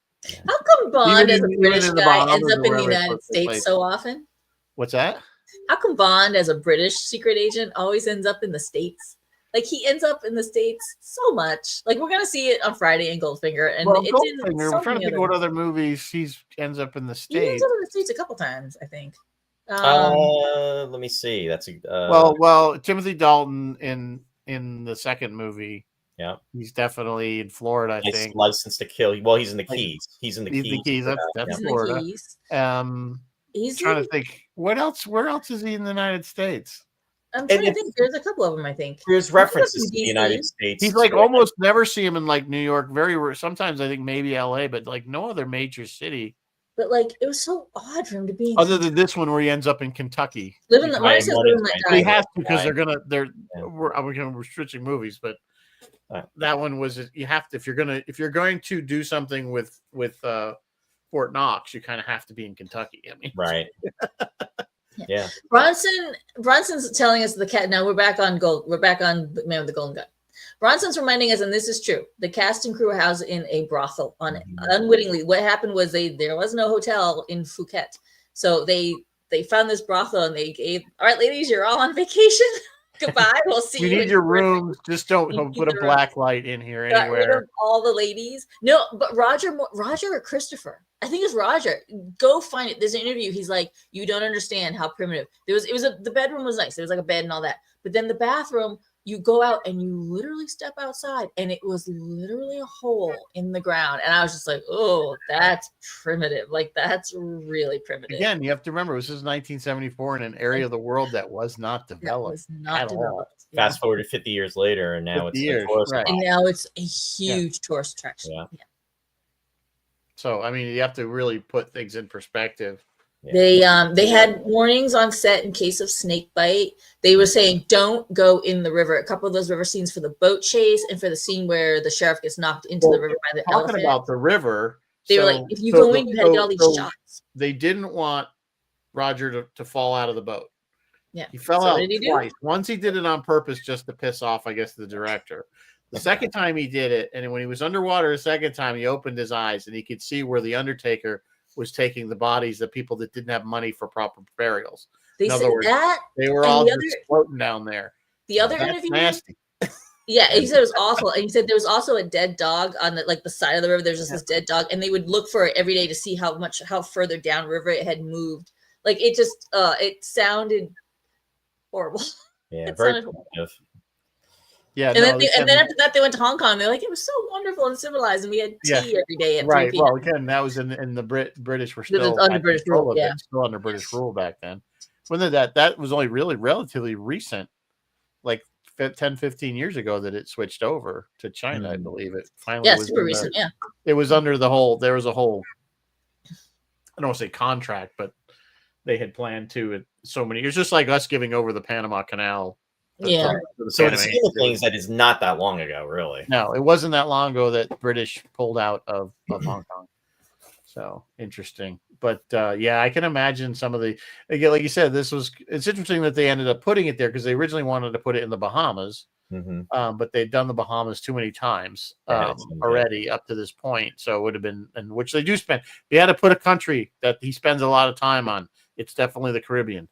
[SPEAKER 3] How come Bond as a British guy ends up in the United States so often?
[SPEAKER 2] What's that?
[SPEAKER 3] How come Bond as a British secret agent always ends up in the States? Like he ends up in the States so much. Like we're gonna see it on Friday in Goldfinger, and
[SPEAKER 2] Goldfinger. We're trying to think what other movies he ends up in the States. He ends up in the
[SPEAKER 3] States a couple times, I think.
[SPEAKER 4] Let me see. That's
[SPEAKER 2] well, Timothy Dalton in the second movie.
[SPEAKER 4] Yeah,
[SPEAKER 2] he's definitely in Florida. I think
[SPEAKER 4] License to Kill. Well, he's in the Keys. He's in the
[SPEAKER 2] Keys. That's Florida. He's trying to think. What else? Where else is he in the United States?
[SPEAKER 3] I'm trying to think. There's a couple of them. I think
[SPEAKER 4] there's references to the United States.
[SPEAKER 2] He's like almost never see him in like New York. Sometimes I think maybe LA, but like no other major city.
[SPEAKER 3] But like it was so odd for him to be
[SPEAKER 2] other than this one where he ends up in Kentucky.
[SPEAKER 3] He
[SPEAKER 2] has to because we're switching movies, but that one was you have to if you're going to do something with Fort Knox, you kind of have to be in Kentucky. I mean,
[SPEAKER 4] right. Yeah.
[SPEAKER 3] Bronson's telling us the cat. Now we're back on gold. We're back on the Man with the Golden Gun. Bronson's reminding us, and this is true, the cast and crew were housed in a brothel unwittingly. What happened was there was no hotel in Phuket. So they found this brothel and they gave, all right, ladies, you're all on vacation. Goodbye. We'll see you.
[SPEAKER 2] We need your rooms. Just don't put a black light in here anywhere.
[SPEAKER 3] Got rid of all the ladies. No, but Roger or Christopher. I think it's Roger. Go find it. There's an interview. He's like, you don't understand how primitive. The bedroom was nice. There was like a bed and all that. But then the bathroom, you go out and you literally step outside and it was literally a hole in the ground. And I was just like, oh, that's primitive. Like that's really primitive.
[SPEAKER 2] Again, you have to remember, this is 1974 in an area of the world that was not developed.
[SPEAKER 4] Fast forward to 50 years later, and now it's a tourist spot.
[SPEAKER 3] And now it's a huge tourist attraction.
[SPEAKER 4] Yeah.
[SPEAKER 2] So, I mean, you have to really put things in perspective.
[SPEAKER 3] Yeah. They had warnings on set in case of snake bite. They were saying don't go in the river. A couple of those river scenes for the boat chase and for the scene where the sheriff gets knocked into the river by the elephant.
[SPEAKER 2] Talking about the river,
[SPEAKER 3] they were like, if you go in, you had to get all these shots.
[SPEAKER 2] They didn't want Roger to fall out of the boat.
[SPEAKER 3] Yeah,
[SPEAKER 2] he fell out twice. Once he did it on purpose just to piss off, I guess, the director. The second time he did it, and when he was underwater the second time, he opened his eyes and he could see where the Undertaker was taking the bodies of people that didn't have money for proper burials.
[SPEAKER 3] They said that
[SPEAKER 2] they were all just floating down there.
[SPEAKER 3] The other interview,
[SPEAKER 2] nasty.
[SPEAKER 3] Yeah, he said it was awful, and he said there was also a dead dog on the side of the river. There's just this dead dog, and they would look for it every day to see how further downriver it had moved. Like it just it sounded horrible.
[SPEAKER 4] Yeah, very primitive.
[SPEAKER 2] Yeah,
[SPEAKER 3] and then after that they went to Hong Kong. They're like, it was so wonderful and civilized, and we had tea every day. At
[SPEAKER 2] right. Well, again, that was in the British were still
[SPEAKER 3] under British rule. Yeah,
[SPEAKER 2] still under British rule back then. When that was only really relatively recent, like 10, 15 years ago that it switched over to China. I believe it finally was
[SPEAKER 3] super recent.
[SPEAKER 2] It was under the whole. There was a whole. I don't want to say contract, but they had planned to. So many. It was just like us giving over the Panama Canal.
[SPEAKER 3] Yeah.
[SPEAKER 4] So in the scheme of things, that is not that long ago, really.
[SPEAKER 2] No, it wasn't that long ago that British pulled out of Hong Kong. So interesting. But yeah, I can imagine some of the, again, like you said, it's interesting that they ended up putting it there because they originally wanted to put it in the Bahamas, but they'd done the Bahamas too many times already up to this point. So it would have been, and which they do spend. If you had to put a country that he spends a lot of time on, it's definitely the Caribbean.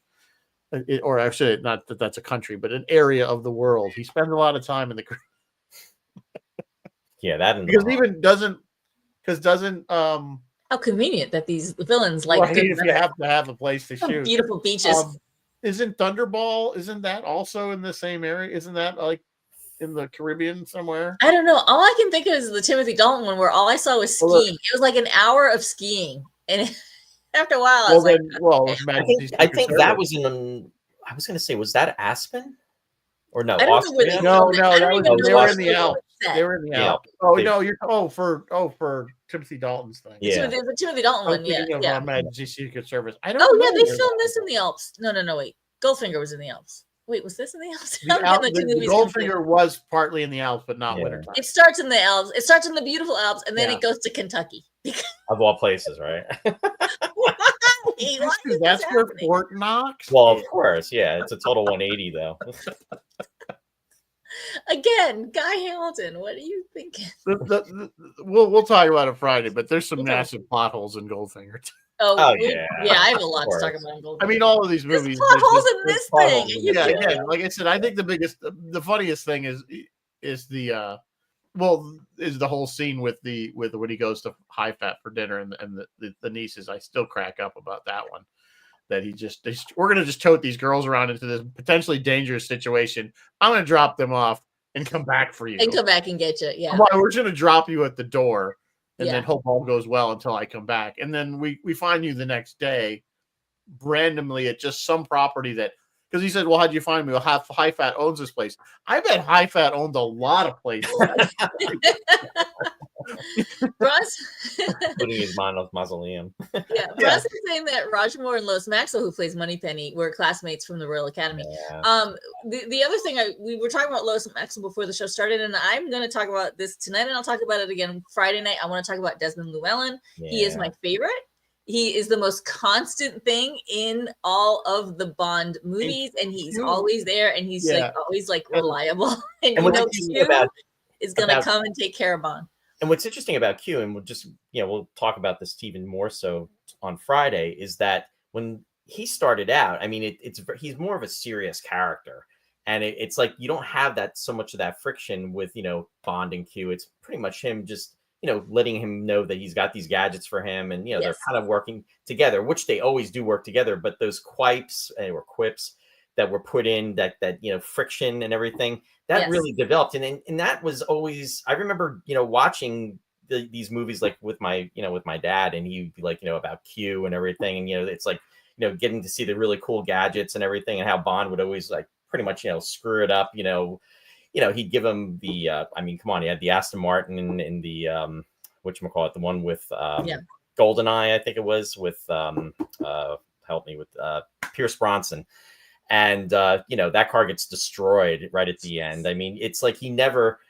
[SPEAKER 2] Or actually, not that that's a country, but an area of the world. He spends a lot of time in the Caribbean.
[SPEAKER 4] Yeah, that
[SPEAKER 2] because even doesn't.
[SPEAKER 3] How convenient that these villains like
[SPEAKER 2] right, if you have to have a place to shoot.
[SPEAKER 3] Beautiful beaches.
[SPEAKER 2] Isn't Thunderball? Isn't that also in the same area? Isn't that like in the Caribbean somewhere?
[SPEAKER 3] I don't know. All I can think of is the Timothy Dalton one, where all I saw was skiing. It was like an hour of skiing, and after a while, I was like,
[SPEAKER 4] I think that was in. I was going to say, was that Aspen? Or no?
[SPEAKER 2] I don't know where they no, they were in the Alps. They were in the Alps. Oh no, you're for Timothy Dalton's thing.
[SPEAKER 3] Yeah, the Timothy Dalton one. Yeah.
[SPEAKER 2] Majesty's Secret Service. I don't.
[SPEAKER 3] Oh yeah, they filmed this in the Alps. No, wait. Goldfinger was in the Alps. Wait, was this in the Alps?
[SPEAKER 2] The Goldfinger was partly in the Alps, but not wintertime.
[SPEAKER 3] It starts in the Alps. It starts in the beautiful Alps, and then it goes to Kentucky.
[SPEAKER 4] Of all places, right?
[SPEAKER 2] That's where Fort Knox.
[SPEAKER 4] Well, of course, yeah. It's a total 180, though.
[SPEAKER 3] Again, Guy Hamilton. What are you thinking?
[SPEAKER 2] We'll talk about it Friday, but there's some massive plot holes in Goldfinger.
[SPEAKER 3] Yeah. I have a lot to talk about in Goldfinger.
[SPEAKER 2] I mean, all of these movies.
[SPEAKER 3] There's plot holes in this thing.
[SPEAKER 2] Yeah, again, like I said, I think the funniest thing is the whole scene with when he goes to High Fat for dinner and the nieces. I still crack up about that one. That we're going to just tote these girls around into this potentially dangerous situation. I'm going to drop them off and come back for you.
[SPEAKER 3] And come back and get you. Yeah.
[SPEAKER 2] We're just going to drop you at the door and then hope all goes well until I come back. And then we find you the next day randomly at just some property because he said, well, how'd you find me? Well, High Fat owns this place. I bet High Fat owned a lot of places.
[SPEAKER 3] Russ
[SPEAKER 4] putting his mausoleum.
[SPEAKER 3] Russ is saying that Roger Moore and Lois Maxwell, who plays Moneypenny, were classmates from the Royal Academy. The other thing we were talking about Lois Maxwell before the show started, and I'm going to talk about this tonight, and I'll talk about it again Friday night. I want to talk about Desmond Llewellyn. He is my favorite. He is the most constant thing in all of the Bond movies, and he's always there, and he's always reliable. And Q is going to come and take care of Bond.
[SPEAKER 4] And what's interesting about Q, and we'll talk about this even more so on Friday, is that when he started out, I mean, he's more of a serious character, and it's like you don't have so much of that friction with Bond and Q. It's pretty much him just letting him know that he's got these gadgets for him, and they're kind of working together, which they always do work together. But those quips that were put in, that friction and everything, that really developed, and that was always, I remember watching these movies like with my dad, and he'd be like about Q and everything, and it's like getting to see the really cool gadgets and everything, and how Bond would always like pretty much screw it up. He'd give him the I mean, come on, he had the Aston Martin and the whatchamacallit, the one with GoldenEye, I think it was, with help me with Pierce Bronson. And that car gets destroyed right at the end. I mean, it's like he never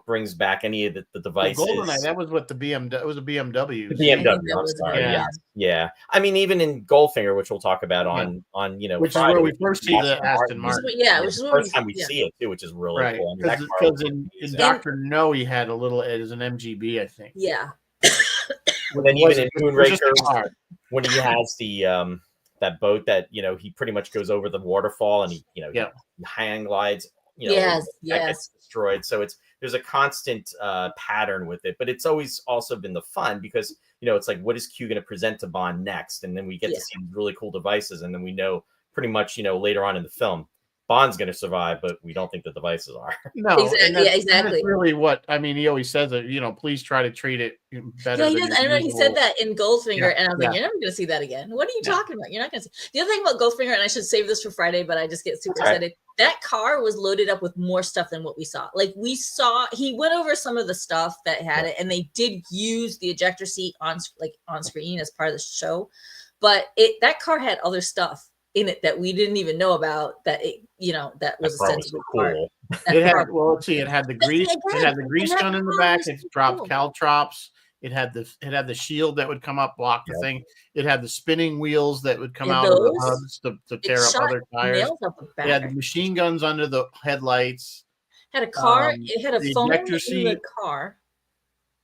[SPEAKER 4] brings back any of the devices.
[SPEAKER 2] Well, GoldenEye, that was what the BMW. It was a BMW.
[SPEAKER 4] The BMW. I'm sorry. Yeah. I mean, even in Goldfinger, which we'll talk about on
[SPEAKER 2] which
[SPEAKER 4] Friday,
[SPEAKER 2] is where we first see the Aston Martin.
[SPEAKER 3] Which is
[SPEAKER 4] the first time we see it too, which is really cool.
[SPEAKER 2] Because in Dr. No, he had a little. It was an MGB, I think.
[SPEAKER 3] Yeah.
[SPEAKER 4] And then even in Moonraker, when he has the that boat that he pretty much goes over the waterfall, and he hang glides, that gets destroyed. So there's a constant pattern with it, but it's always also been the fun because it's like, what is Q going to present to Bond next? And then we get to see these really cool devices, and then we know pretty much later on in the film Bond's going to survive, but we don't think the devices are.
[SPEAKER 2] No,
[SPEAKER 3] exactly. Exactly.
[SPEAKER 2] That's really what I mean. He always says that, please try to treat it better.
[SPEAKER 3] Yeah, he does. I know he said that in Goldfinger, and I was like, you're never going to see that again. What are you talking about? You're not going to see. The other thing about Goldfinger, and I should save this for Friday, but I just get super excited. That car was loaded up with more stuff than what we saw. Like he went over some of the stuff that had it, and they did use the ejector seat on screen as part of the show, but that car had other stuff in it that we didn't even know about. That that was a sensible
[SPEAKER 4] cool.
[SPEAKER 2] It had it had the grease. It had the grease gun in the back. It dropped caltrops. It had the shield that would come up, block the thing. It had the spinning wheels that would come out of the hubs to tear up other tires. It had the machine guns under the headlights.
[SPEAKER 3] Had a car. It had a phone in the car.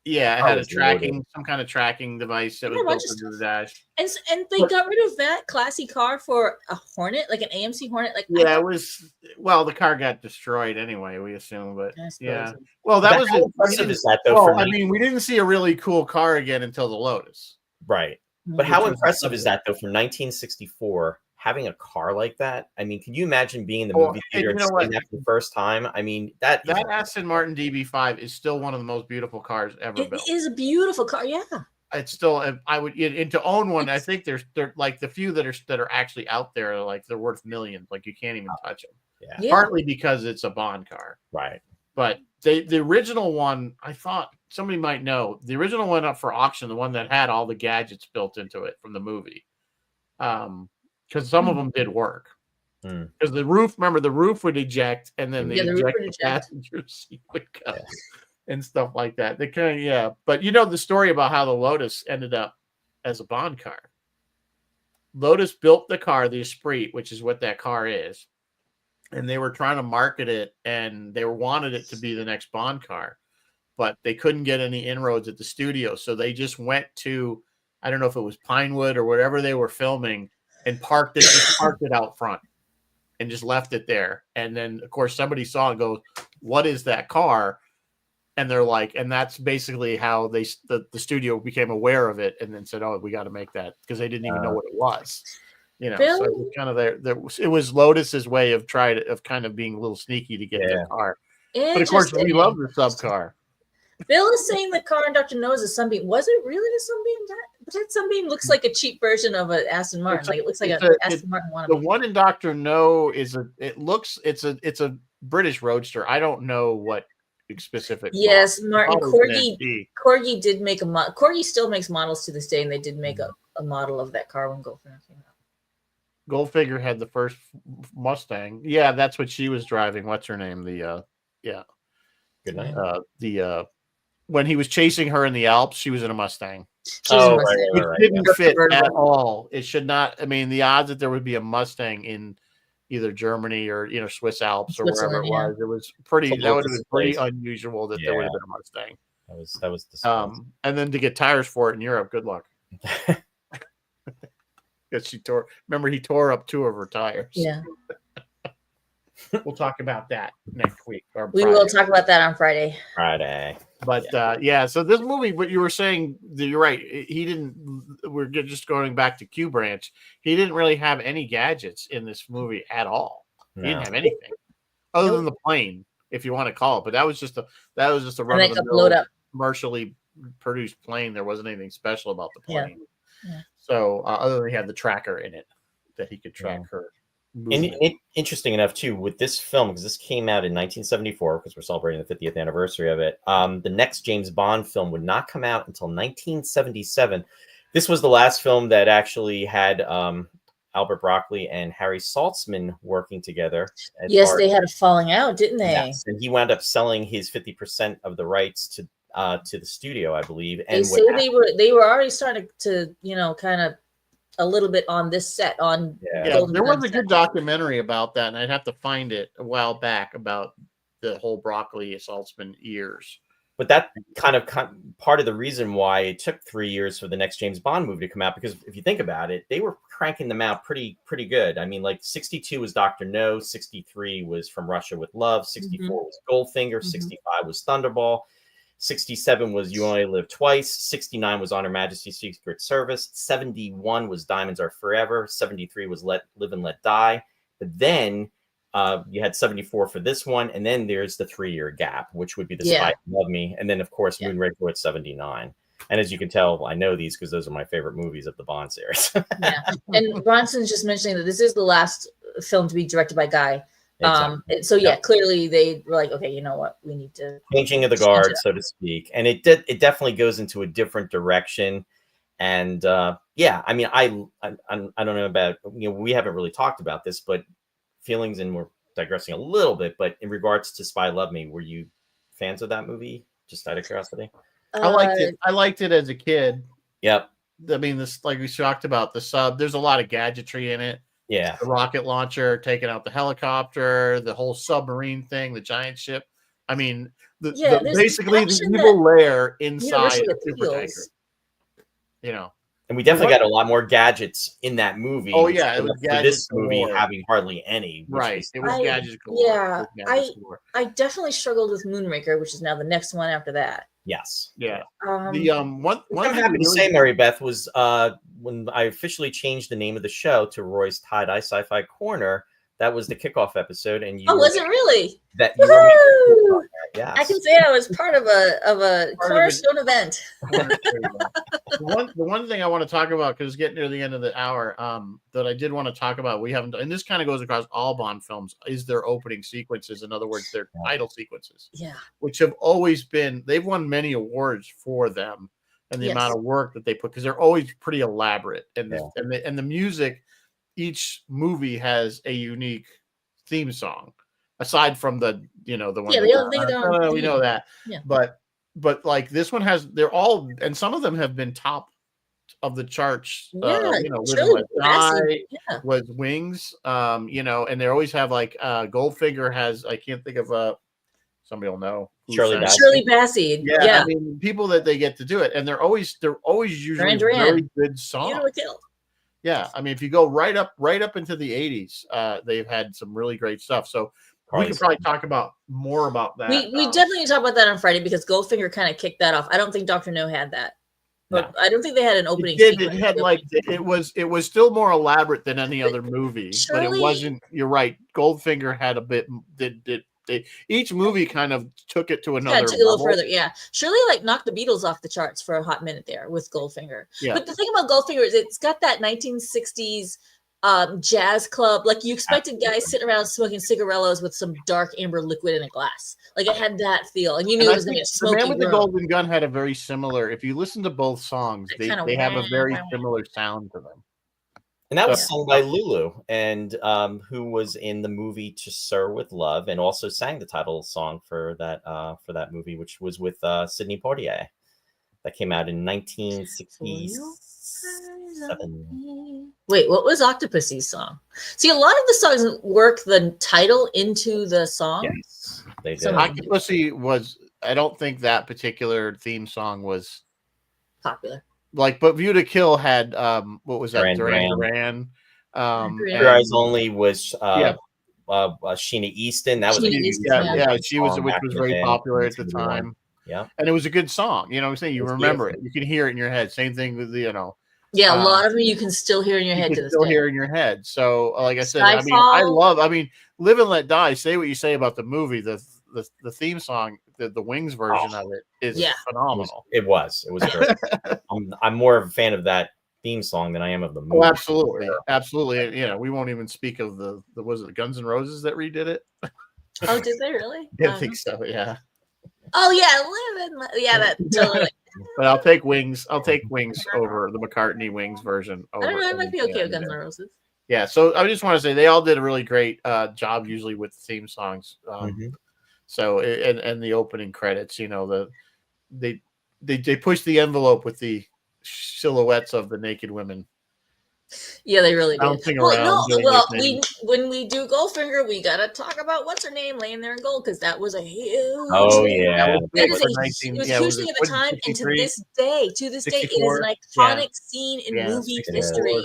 [SPEAKER 2] Yeah, it had some kind of tracking device that was built into the dash.
[SPEAKER 3] And they got rid of that classy car for a Hornet, like an AMC Hornet.
[SPEAKER 2] It was the car got destroyed anyway, we assume, but yeah. Well, that was
[SPEAKER 4] impressive. Is that though?
[SPEAKER 2] I mean, we didn't see a really cool car again until the Lotus,
[SPEAKER 4] right? But how impressive is that though? From 1964. Having a car like that, I mean, can you imagine being in the movie theater and seeing that for the first time? I mean, that
[SPEAKER 2] Aston Martin DB5 is still one of the most beautiful cars ever built.
[SPEAKER 3] It is a beautiful car, yeah.
[SPEAKER 2] It's still, I would, and to own one, I think they're like the few that are actually out there, like they're worth millions. Like you can't even touch them. Yeah. Partly because it's a Bond car,
[SPEAKER 4] right? But
[SPEAKER 2] the original one, I thought somebody might know, the original one up for auction, the one that had all the gadgets built into it from the movie. Because some of them did work. Because the roof would eject, and then the passenger seat would go, and stuff like that. They kind of, But the story about how the Lotus ended up as a Bond car. Lotus built the car, the Esprit, which is what that car is, and they were trying to market it, and they wanted it to be the next Bond car, but they couldn't get any inroads at the studio, so they just went to, I don't know if it was Pinewood or whatever they were filming, and parked it out front and just left it there. And then, of course, somebody saw and goes, what is that car? And they're like, and that's basically how the studio became aware of it and then said, oh, we got to make that, because they didn't even know what it was. So it was kind of it was Lotus's way of kind of being a little sneaky to get their car. But of course, we love the sub car.
[SPEAKER 3] Bill is saying the car in Dr. No is a Sunbeam. Was it really a Sunbeam? That Sunbeam looks like a cheap version of an Aston Martin. It looks like an Aston Martin one.
[SPEAKER 2] The one in Dr. No it's a British Roadster. I don't know what specific.
[SPEAKER 3] Yes, Martin Corgi did make Corgi still makes models to this day, and they did make a model of that car when Goldfinger came out.
[SPEAKER 2] Goldfinger had the first Mustang. Yeah, that's what she was driving. What's her name?
[SPEAKER 4] Good night.
[SPEAKER 2] When he was chasing her in the Alps, she was in a Mustang.
[SPEAKER 4] Right.
[SPEAKER 2] It didn't fit at all. It should not. I mean, the odds that there would be a Mustang in either Germany or Swiss Alps or wherever it was, it was pretty. That would have been pretty unusual that there would have been a Mustang.
[SPEAKER 4] That was disgusting.
[SPEAKER 2] And then to get tires for it in Europe, good luck. Because he tore up 2 of her tires.
[SPEAKER 3] Yeah.
[SPEAKER 2] We'll talk about that next week.
[SPEAKER 3] We will talk about that on Friday.
[SPEAKER 2] But so this movie, what you were saying, you're right. He didn't. We're just going back to Q Branch. He didn't really have any gadgets in this movie at all. No. He didn't have anything other than the plane, if you want to call it. But that was just a run of the mill commercially produced plane. There wasn't anything special about the plane. Yeah. So other than he had the tracker in it that he could track her.
[SPEAKER 4] And interesting enough too with this film, because this came out in 1974, because we're celebrating the 50th anniversary of it. The next James Bond film would not come out until 1977. This was the last film that actually had Albert Broccoli and Harry Saltzman working together.
[SPEAKER 3] Yes, they had a falling out, didn't they?
[SPEAKER 4] Yes, and he wound up selling his 50% of the rights to the studio, I believe. And
[SPEAKER 3] they say they were already starting to kind of a little bit on this set on.
[SPEAKER 2] Yeah, there was a good documentary about that, and I'd have to find it a while back about the whole Broccoli Saltzman years.
[SPEAKER 4] But that kind of part of the reason why it took 3 years for the next James Bond movie to come out, because if you think about it, they were cranking them out pretty good. I mean, like 62 was Dr. No, 63 was From Russia with Love, 64 was Goldfinger, 65 was Thunderball, 67 was You Only Live Twice, 69 was On Her Majesty's Secret Service, 71 was Diamonds Are Forever, 73 was Live and Let Die. But then you had 74 for this one, and then there's the 3-year gap, which would be the Spy Who Loved Me, and then of course Moonraker at 79. And as you can tell, I know these because those are my favorite movies of the Bond series.
[SPEAKER 3] And Bronson's just mentioning that this is the last film to be directed by Guy.
[SPEAKER 4] Exactly.
[SPEAKER 3] So clearly they were like, okay, you know what, we need to
[SPEAKER 4] changing of the guard, so to speak, and it definitely goes into a different direction. And I mean, I don't know about, we haven't really talked about this, but feelings, and we're digressing a little bit, but in regards to Spy Love Me, were you fans of that movie? Just out of curiosity.
[SPEAKER 2] I liked it. I liked it as a kid.
[SPEAKER 4] Yep.
[SPEAKER 2] I mean, this, like we talked about, the sub. There's a lot of gadgetry in it.
[SPEAKER 4] Yeah.
[SPEAKER 2] The rocket launcher, taking out the helicopter, the whole submarine thing, the giant ship. I mean, basically the evil lair inside a super tanker.
[SPEAKER 4] And we definitely got a lot more gadgets in that movie.
[SPEAKER 2] Oh yeah, it was
[SPEAKER 4] for this movie having hardly any.
[SPEAKER 2] Right, it was gadgets galore.
[SPEAKER 3] Yeah, I definitely struggled with Moonraker, which is now the next one after that.
[SPEAKER 4] Yes.
[SPEAKER 2] Yeah. One
[SPEAKER 4] I'm happy to say, Mary Beth, was when I officially changed the name of the show to Roy's Tie-Dye Sci-Fi Corner. That was the kickoff episode, and
[SPEAKER 3] was it really?
[SPEAKER 4] That you were
[SPEAKER 3] yes. I can say I was part of a cornerstone event.
[SPEAKER 2] The one thing I want to talk about, because it's getting near the end of the hour, that I did want to talk about, we haven't, and this kind of goes across all Bond films, is their opening sequences. In other words, their title sequences.
[SPEAKER 3] Yeah.
[SPEAKER 2] Which have always been, they've won many awards for them and the amount of work that they put, because they're always pretty elaborate, and the music. Each movie has a unique theme song, aside from the one.
[SPEAKER 3] Yeah,
[SPEAKER 2] we know that. Yeah. But like this one has, they're all, and some of them have been top of the charts.
[SPEAKER 3] Shirley
[SPEAKER 2] Bassey was Wings. And they always have like Goldfinger has. I can't think of somebody will know.
[SPEAKER 4] Shirley
[SPEAKER 3] Bassey.
[SPEAKER 2] Yeah, I mean people that they get to do it, and they're always usually very good songs. Yeah, I mean, if you go right up into the 80s, they've had some really great stuff. So we can probably talk more about that.
[SPEAKER 3] We definitely need to talk about that on Friday, because Goldfinger kind of kicked that off. I don't think Dr. No had that, but I don't think they had an opening.
[SPEAKER 2] It had it was still more elaborate than any other movie, but it wasn't. You're right. Goldfinger had a bit. Each movie kind of took it to another
[SPEAKER 3] took it a little further. Yeah, Shirley knocked the Beatles off the charts for a hot minute there with Goldfinger. Yeah. But the thing about Goldfinger is it's got that 1960s jazz club. Like you expected guys sitting around smoking cigarillos with some dark amber liquid in a glass. Like it had that feel, and you knew it was going to be a smoky
[SPEAKER 2] The Man with the Golden Gun had a very similar. If you listen to both songs, they have a very similar sound to them.
[SPEAKER 4] And that was sung by Lulu, and who was in the movie To Sir with Love, and also sang the title song for that movie, which was with Sidney Poitier. That came out in 1967.
[SPEAKER 3] Wait, what was Octopussy's song? See, a lot of the songs work the title into the song.
[SPEAKER 4] Yes, they did.
[SPEAKER 2] So Octopussy was. I don't think that particular theme song was
[SPEAKER 3] popular.
[SPEAKER 2] But View to Kill had what was that? Duran Duran.
[SPEAKER 4] Your Eyes Only was Sheena Easton. That was
[SPEAKER 2] she was, which was very popular at the time.
[SPEAKER 4] Yeah,
[SPEAKER 2] and it was a good song. You know what I'm saying? You remember it. You can hear it in your head. Same thing with
[SPEAKER 3] Yeah, a lot of them you can still hear in your head.
[SPEAKER 2] Hear in your head. So, like I said, I mean, Live and Let Die. Say what you say about the movie. The theme song, the Wings version of it is phenomenal.
[SPEAKER 4] It was great. I'm more of a fan of that theme song than I am of the movie.
[SPEAKER 2] Oh, absolutely. We won't even speak of the was it Guns N' Roses that redid it?
[SPEAKER 3] Oh, did they really?
[SPEAKER 2] I think so. Yeah.
[SPEAKER 3] Oh yeah, that totally.
[SPEAKER 2] But I'll take Wings. I'll take Wings over the McCartney Wings version.
[SPEAKER 3] I don't know. I might be okay with Guns N' Roses.
[SPEAKER 2] Yeah. So I just want to say they all did a really great job, usually with the theme songs. So and the opening credits, they pushed the envelope with the silhouettes of the naked women.
[SPEAKER 3] Yeah, they really did.
[SPEAKER 2] When
[SPEAKER 3] we do Goldfinger, we gotta talk about what's her name laying there in gold, because that was a huge.
[SPEAKER 4] Oh yeah,
[SPEAKER 3] it was huge thing at the time, and to this day, it is an iconic scene in movie history.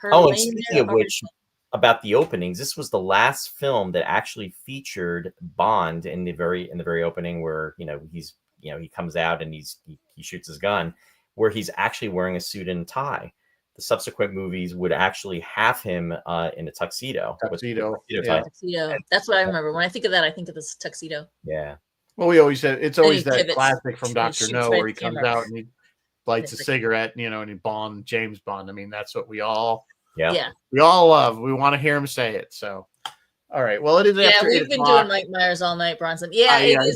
[SPEAKER 4] And speaking of which, about the openings, this was the last film that actually featured Bond in the very opening, where he comes out and he shoots his gun, where he's actually wearing a suit and tie. the subsequent movies would actually have him in a tuxedo.
[SPEAKER 2] Tuxedo.
[SPEAKER 3] Tuxedo. That's what I remember. When I think of that, I think of this tuxedo.
[SPEAKER 4] Yeah.
[SPEAKER 2] Well, we always said it's always that
[SPEAKER 3] pivots.
[SPEAKER 2] classic from Dr. No where he comes out and he lights a
[SPEAKER 3] Different.
[SPEAKER 2] cigarette, and he James Bond. I mean, that's what we all love. We want to hear him say it. So, all right. Well, it is.
[SPEAKER 3] Yeah, we've been doing Mike Myers all night, Bronson. Yeah, it is.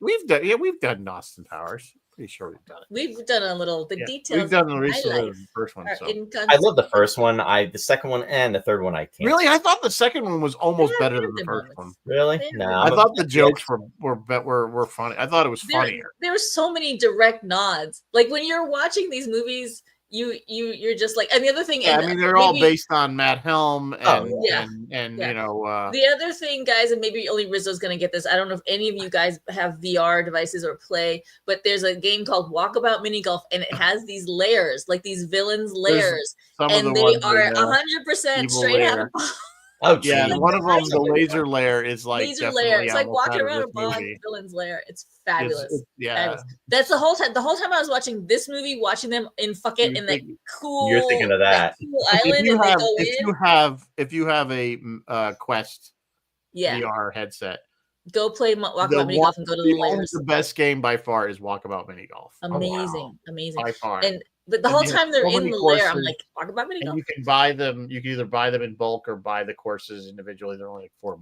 [SPEAKER 2] We've done Austin Powers. Pretty sure we've done it.
[SPEAKER 3] We've done a little details.
[SPEAKER 2] We've done the first one. So.
[SPEAKER 4] I love the first one. The second one and the third one I can't.
[SPEAKER 2] Really, I thought the second one was almost better than the first one.
[SPEAKER 4] Really? No,
[SPEAKER 2] I thought the jokes were funny. I thought it was funnier.
[SPEAKER 3] There were so many direct nods. Like when you're watching these movies, you're just like, and the other thing,
[SPEAKER 2] I mean, they're all based on Matt Helm, and
[SPEAKER 3] the other thing, guys, and maybe only Rizzo's gonna get this. I don't know if any of you guys have VR devices or play, but there's a game called Walkabout Mini Golf, and it has these layers, like these villains layers, and they are 100% straight out of.
[SPEAKER 4] Oh,
[SPEAKER 2] yeah, one of them, the laser lair, is like
[SPEAKER 3] laser lair. It's like walking around a Bond villain's lair. It's fabulous. Fabulous. That's the whole time. The whole time I was watching this movie, watching them in that cool.
[SPEAKER 4] You're thinking of that.
[SPEAKER 3] Cool island.
[SPEAKER 2] If you have a Quest VR headset,
[SPEAKER 3] go play Walkabout Mini Golf and go to the lairs.
[SPEAKER 2] The best game by far is Walkabout Mini Golf.
[SPEAKER 3] Amazing, amazing
[SPEAKER 2] by far.
[SPEAKER 3] But the whole time they're in the lair, I'm like, talk about Mini Golf.
[SPEAKER 2] You can buy them. You can either buy them in bulk or buy the courses individually. They're only like $4.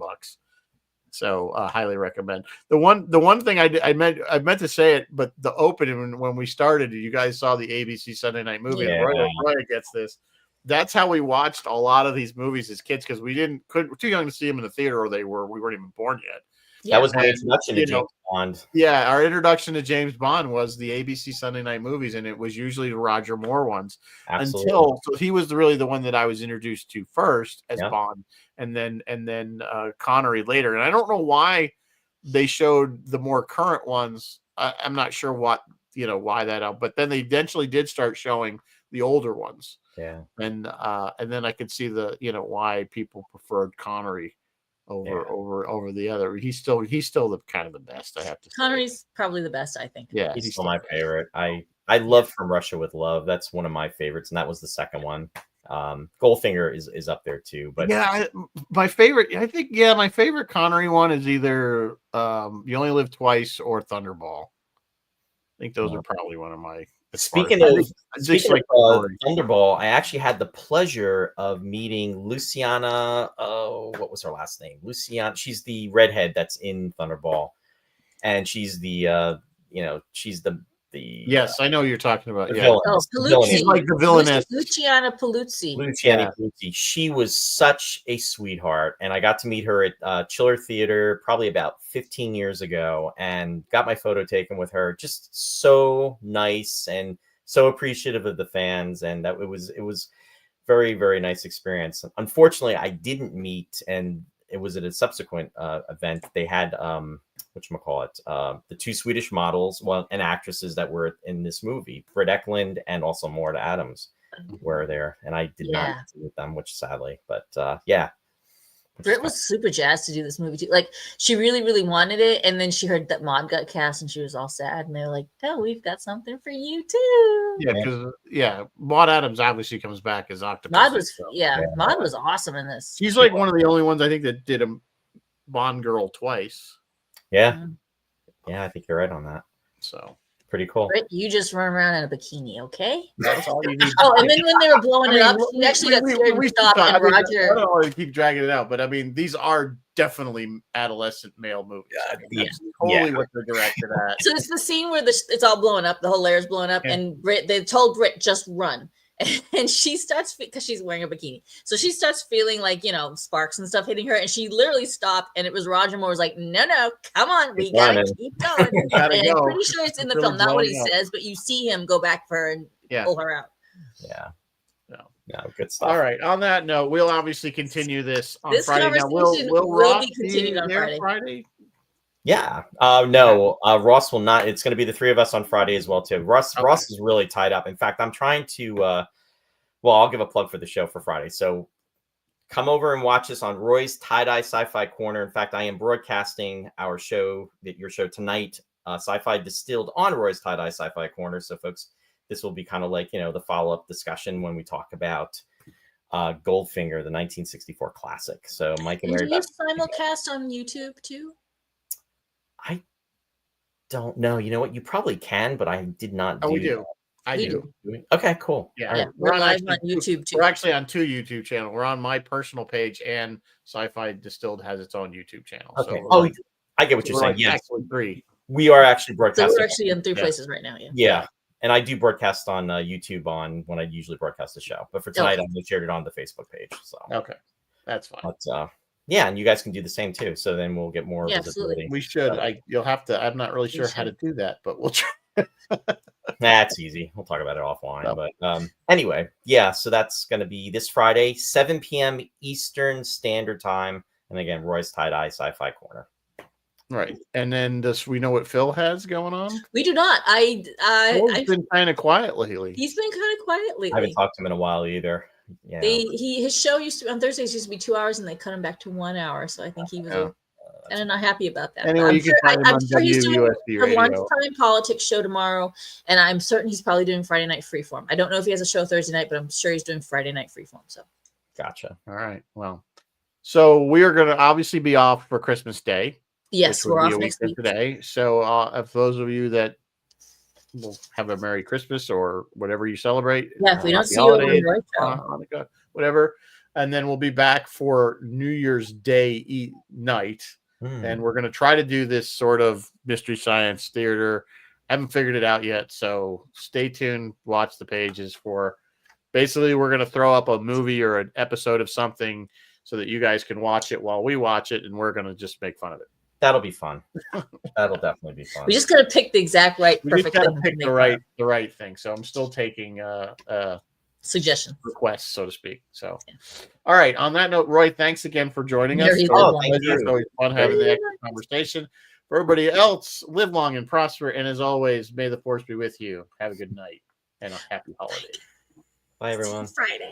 [SPEAKER 2] So highly recommend. The one thing I meant to say it, but the opening when we started, you guys saw the ABC Sunday Night Movie.
[SPEAKER 4] Yeah.
[SPEAKER 2] Roy gets this. That's how we watched a lot of these movies as kids because we're too young to see them in the theater, or we weren't even born yet.
[SPEAKER 4] That was my introduction to James Bond.
[SPEAKER 2] Yeah, our introduction to James Bond was the ABC Sunday Night Movies, and it was usually the Roger Moore ones.
[SPEAKER 4] Absolutely.
[SPEAKER 2] So he was really the one that I was introduced to first as Bond, and then Connery later. And I don't know why they showed the more current ones. I'm not sure why that, but then they eventually did start showing the older ones.
[SPEAKER 4] Yeah,
[SPEAKER 2] and then I could see why people preferred Connery over the other. He's still the kind of the best, I have to say.
[SPEAKER 3] Connery's probably the best, I think.
[SPEAKER 2] Yeah,
[SPEAKER 4] he's still my favorite. I love From Russia with Love. That's one of my favorites, and that was the second one. Goldfinger is up there too. But
[SPEAKER 2] my favorite, I think, my favorite Connery one is either You Only Live Twice or Thunderball. I think those are probably one of my.
[SPEAKER 4] Speaking of Thunderball, I actually had the pleasure of meeting Luciana. What was her last name? Luciana. She's the redhead that's in Thunderball, and she's the she's the
[SPEAKER 2] yes, I know you're talking about.
[SPEAKER 4] Yeah,
[SPEAKER 3] Paluzzi.
[SPEAKER 2] She's like the villainess.
[SPEAKER 3] Luciana Paluzzi.
[SPEAKER 4] Paluzzi. She was such a sweetheart, and I got to meet her at Chiller Theater probably about 15 years ago, and got my photo taken with her. Just so nice and so appreciative of the fans, and that it was very, very nice experience. Unfortunately, I didn't meet, and it was at a subsequent event. They had the two Swedish models, and actresses that were in this movie, Britt Ekland and also Maud Adams, were there, and I did not meet them, which sadly, but
[SPEAKER 3] Britt was super jazzed to do this movie too. Like she really, really wanted it, and then she heard that Maud got cast, and she was all sad. And they were like, "Oh, we've got something for you too."
[SPEAKER 2] Yeah, because Maud Adams obviously comes back as Octopus.
[SPEAKER 3] Maud was awesome in this.
[SPEAKER 2] She's like one of the only ones I think that did a Bond girl twice.
[SPEAKER 4] Yeah, I think you're right on that.
[SPEAKER 2] So
[SPEAKER 4] pretty cool.
[SPEAKER 3] Britt, you just run around in a bikini, okay?
[SPEAKER 2] That's all you need.
[SPEAKER 3] And then when they were blowing it up, she actually got scared and stopped. And Roger,
[SPEAKER 2] I don't want to keep dragging it out, but I mean, these are definitely adolescent male movies. That's totally what they're directed at.
[SPEAKER 3] So it's the scene where it's all blowing up, the whole lair is blowing up, and they told Britt just run. And she starts, because she's wearing a bikini, so she starts feeling like sparks and stuff hitting her, and she literally stopped. And it was Roger Moore was like, "No, come on, we gotta keep going." And I'm pretty sure it's in the film, not what he says, but you see him go back for her and pull her out.
[SPEAKER 4] No, good stuff.
[SPEAKER 2] All right. On that note, we'll obviously continue this on Friday. Now,
[SPEAKER 3] will be continued on Friday.
[SPEAKER 4] Yeah. No, Ross will not. It's going to be the three of us on Friday as well, too. Ross is really tied up. In fact, I'm trying to, I'll give a plug for the show for Friday. So come over and watch us on Roy's Tie-Dye Sci-Fi Corner. In fact, I am broadcasting your show tonight, Sci-Fi Distilled on Roy's Tie-Dye Sci-Fi Corner. So folks this will be kind of like, the follow-up discussion when we talk about Goldfinger, the 1964 classic. So Mike and Mary
[SPEAKER 3] Beth, simulcast on YouTube too?
[SPEAKER 4] I don't know. You know what? You probably can, but I did not do.
[SPEAKER 2] We do. I do.
[SPEAKER 4] Okay, cool.
[SPEAKER 3] Yeah, we're live on YouTube too.
[SPEAKER 2] We're actually on 2 YouTube channels. We're on my personal page, and Sci-Fi Distilled has its own YouTube channel.
[SPEAKER 4] Okay.
[SPEAKER 2] So
[SPEAKER 4] I get what you're saying. Yes,
[SPEAKER 2] actually 3.
[SPEAKER 4] We are actually broadcasting.
[SPEAKER 3] So we're actually in 3 places right now.
[SPEAKER 4] Yeah. And I do broadcast on YouTube when I usually broadcast the show. But for tonight, I shared it on the Facebook page. So
[SPEAKER 2] okay, that's fine.
[SPEAKER 4] But, and you guys can do the same too. So then we'll get more visibility.
[SPEAKER 2] We should. You'll have to. I'm not really sure how to do that, but we'll try.
[SPEAKER 4] That's easy. We'll talk about it offline. But anyway, so that's going to be this Friday, 7 p.m. Eastern Standard Time. And again, Roy's Tie-Dye Sci-Fi Corner.
[SPEAKER 2] Right. And then we know what Phil has going on?
[SPEAKER 3] We do not.
[SPEAKER 2] Phil's been kind of quiet lately.
[SPEAKER 3] He's been kind of quiet lately.
[SPEAKER 4] I haven't talked to him in a while either. Yeah.
[SPEAKER 3] His show used to on Thursdays used to be 2 hours, and they cut him back to 1 hour. So I think he was kind of not happy about that.
[SPEAKER 2] Anyway, I'm sure he's doing
[SPEAKER 3] a lunchtime politics show tomorrow, and I'm certain he's probably doing Friday Night Freeform. I don't know if he has a show Thursday night, but I'm sure he's doing Friday Night Freeform. So,
[SPEAKER 4] gotcha.
[SPEAKER 2] All right. Well, so we are going to obviously be off for Christmas Day.
[SPEAKER 3] Yes, we're off next week
[SPEAKER 2] today. So, if those of you that will have a Merry Christmas or whatever you celebrate,
[SPEAKER 3] if we don't see you on
[SPEAKER 2] Hanukkah, whatever. And then we'll be back for New Year's Day night. And we're going to try to do this sort of Mystery Science Theater. I haven't figured it out yet. So stay tuned. Watch the pages for basically we're going to throw up a movie or an episode of something so that you guys can watch it while we watch it. And we're going to just make fun of it.
[SPEAKER 4] That'll be fun. That'll definitely be fun.
[SPEAKER 3] We just got to pick the exact right,
[SPEAKER 2] perfect thing. Pick the right thing. So I'm still taking
[SPEAKER 3] suggestion
[SPEAKER 2] requests, so to speak. So, all right. On that note, Roy, thanks again for joining us.
[SPEAKER 4] Thank you.
[SPEAKER 2] It's always fun having the conversation. For everybody else, live long and prosper. And as always, may the force be with you. Have a good night and a happy holiday.
[SPEAKER 4] Bye, everyone.
[SPEAKER 3] Friday.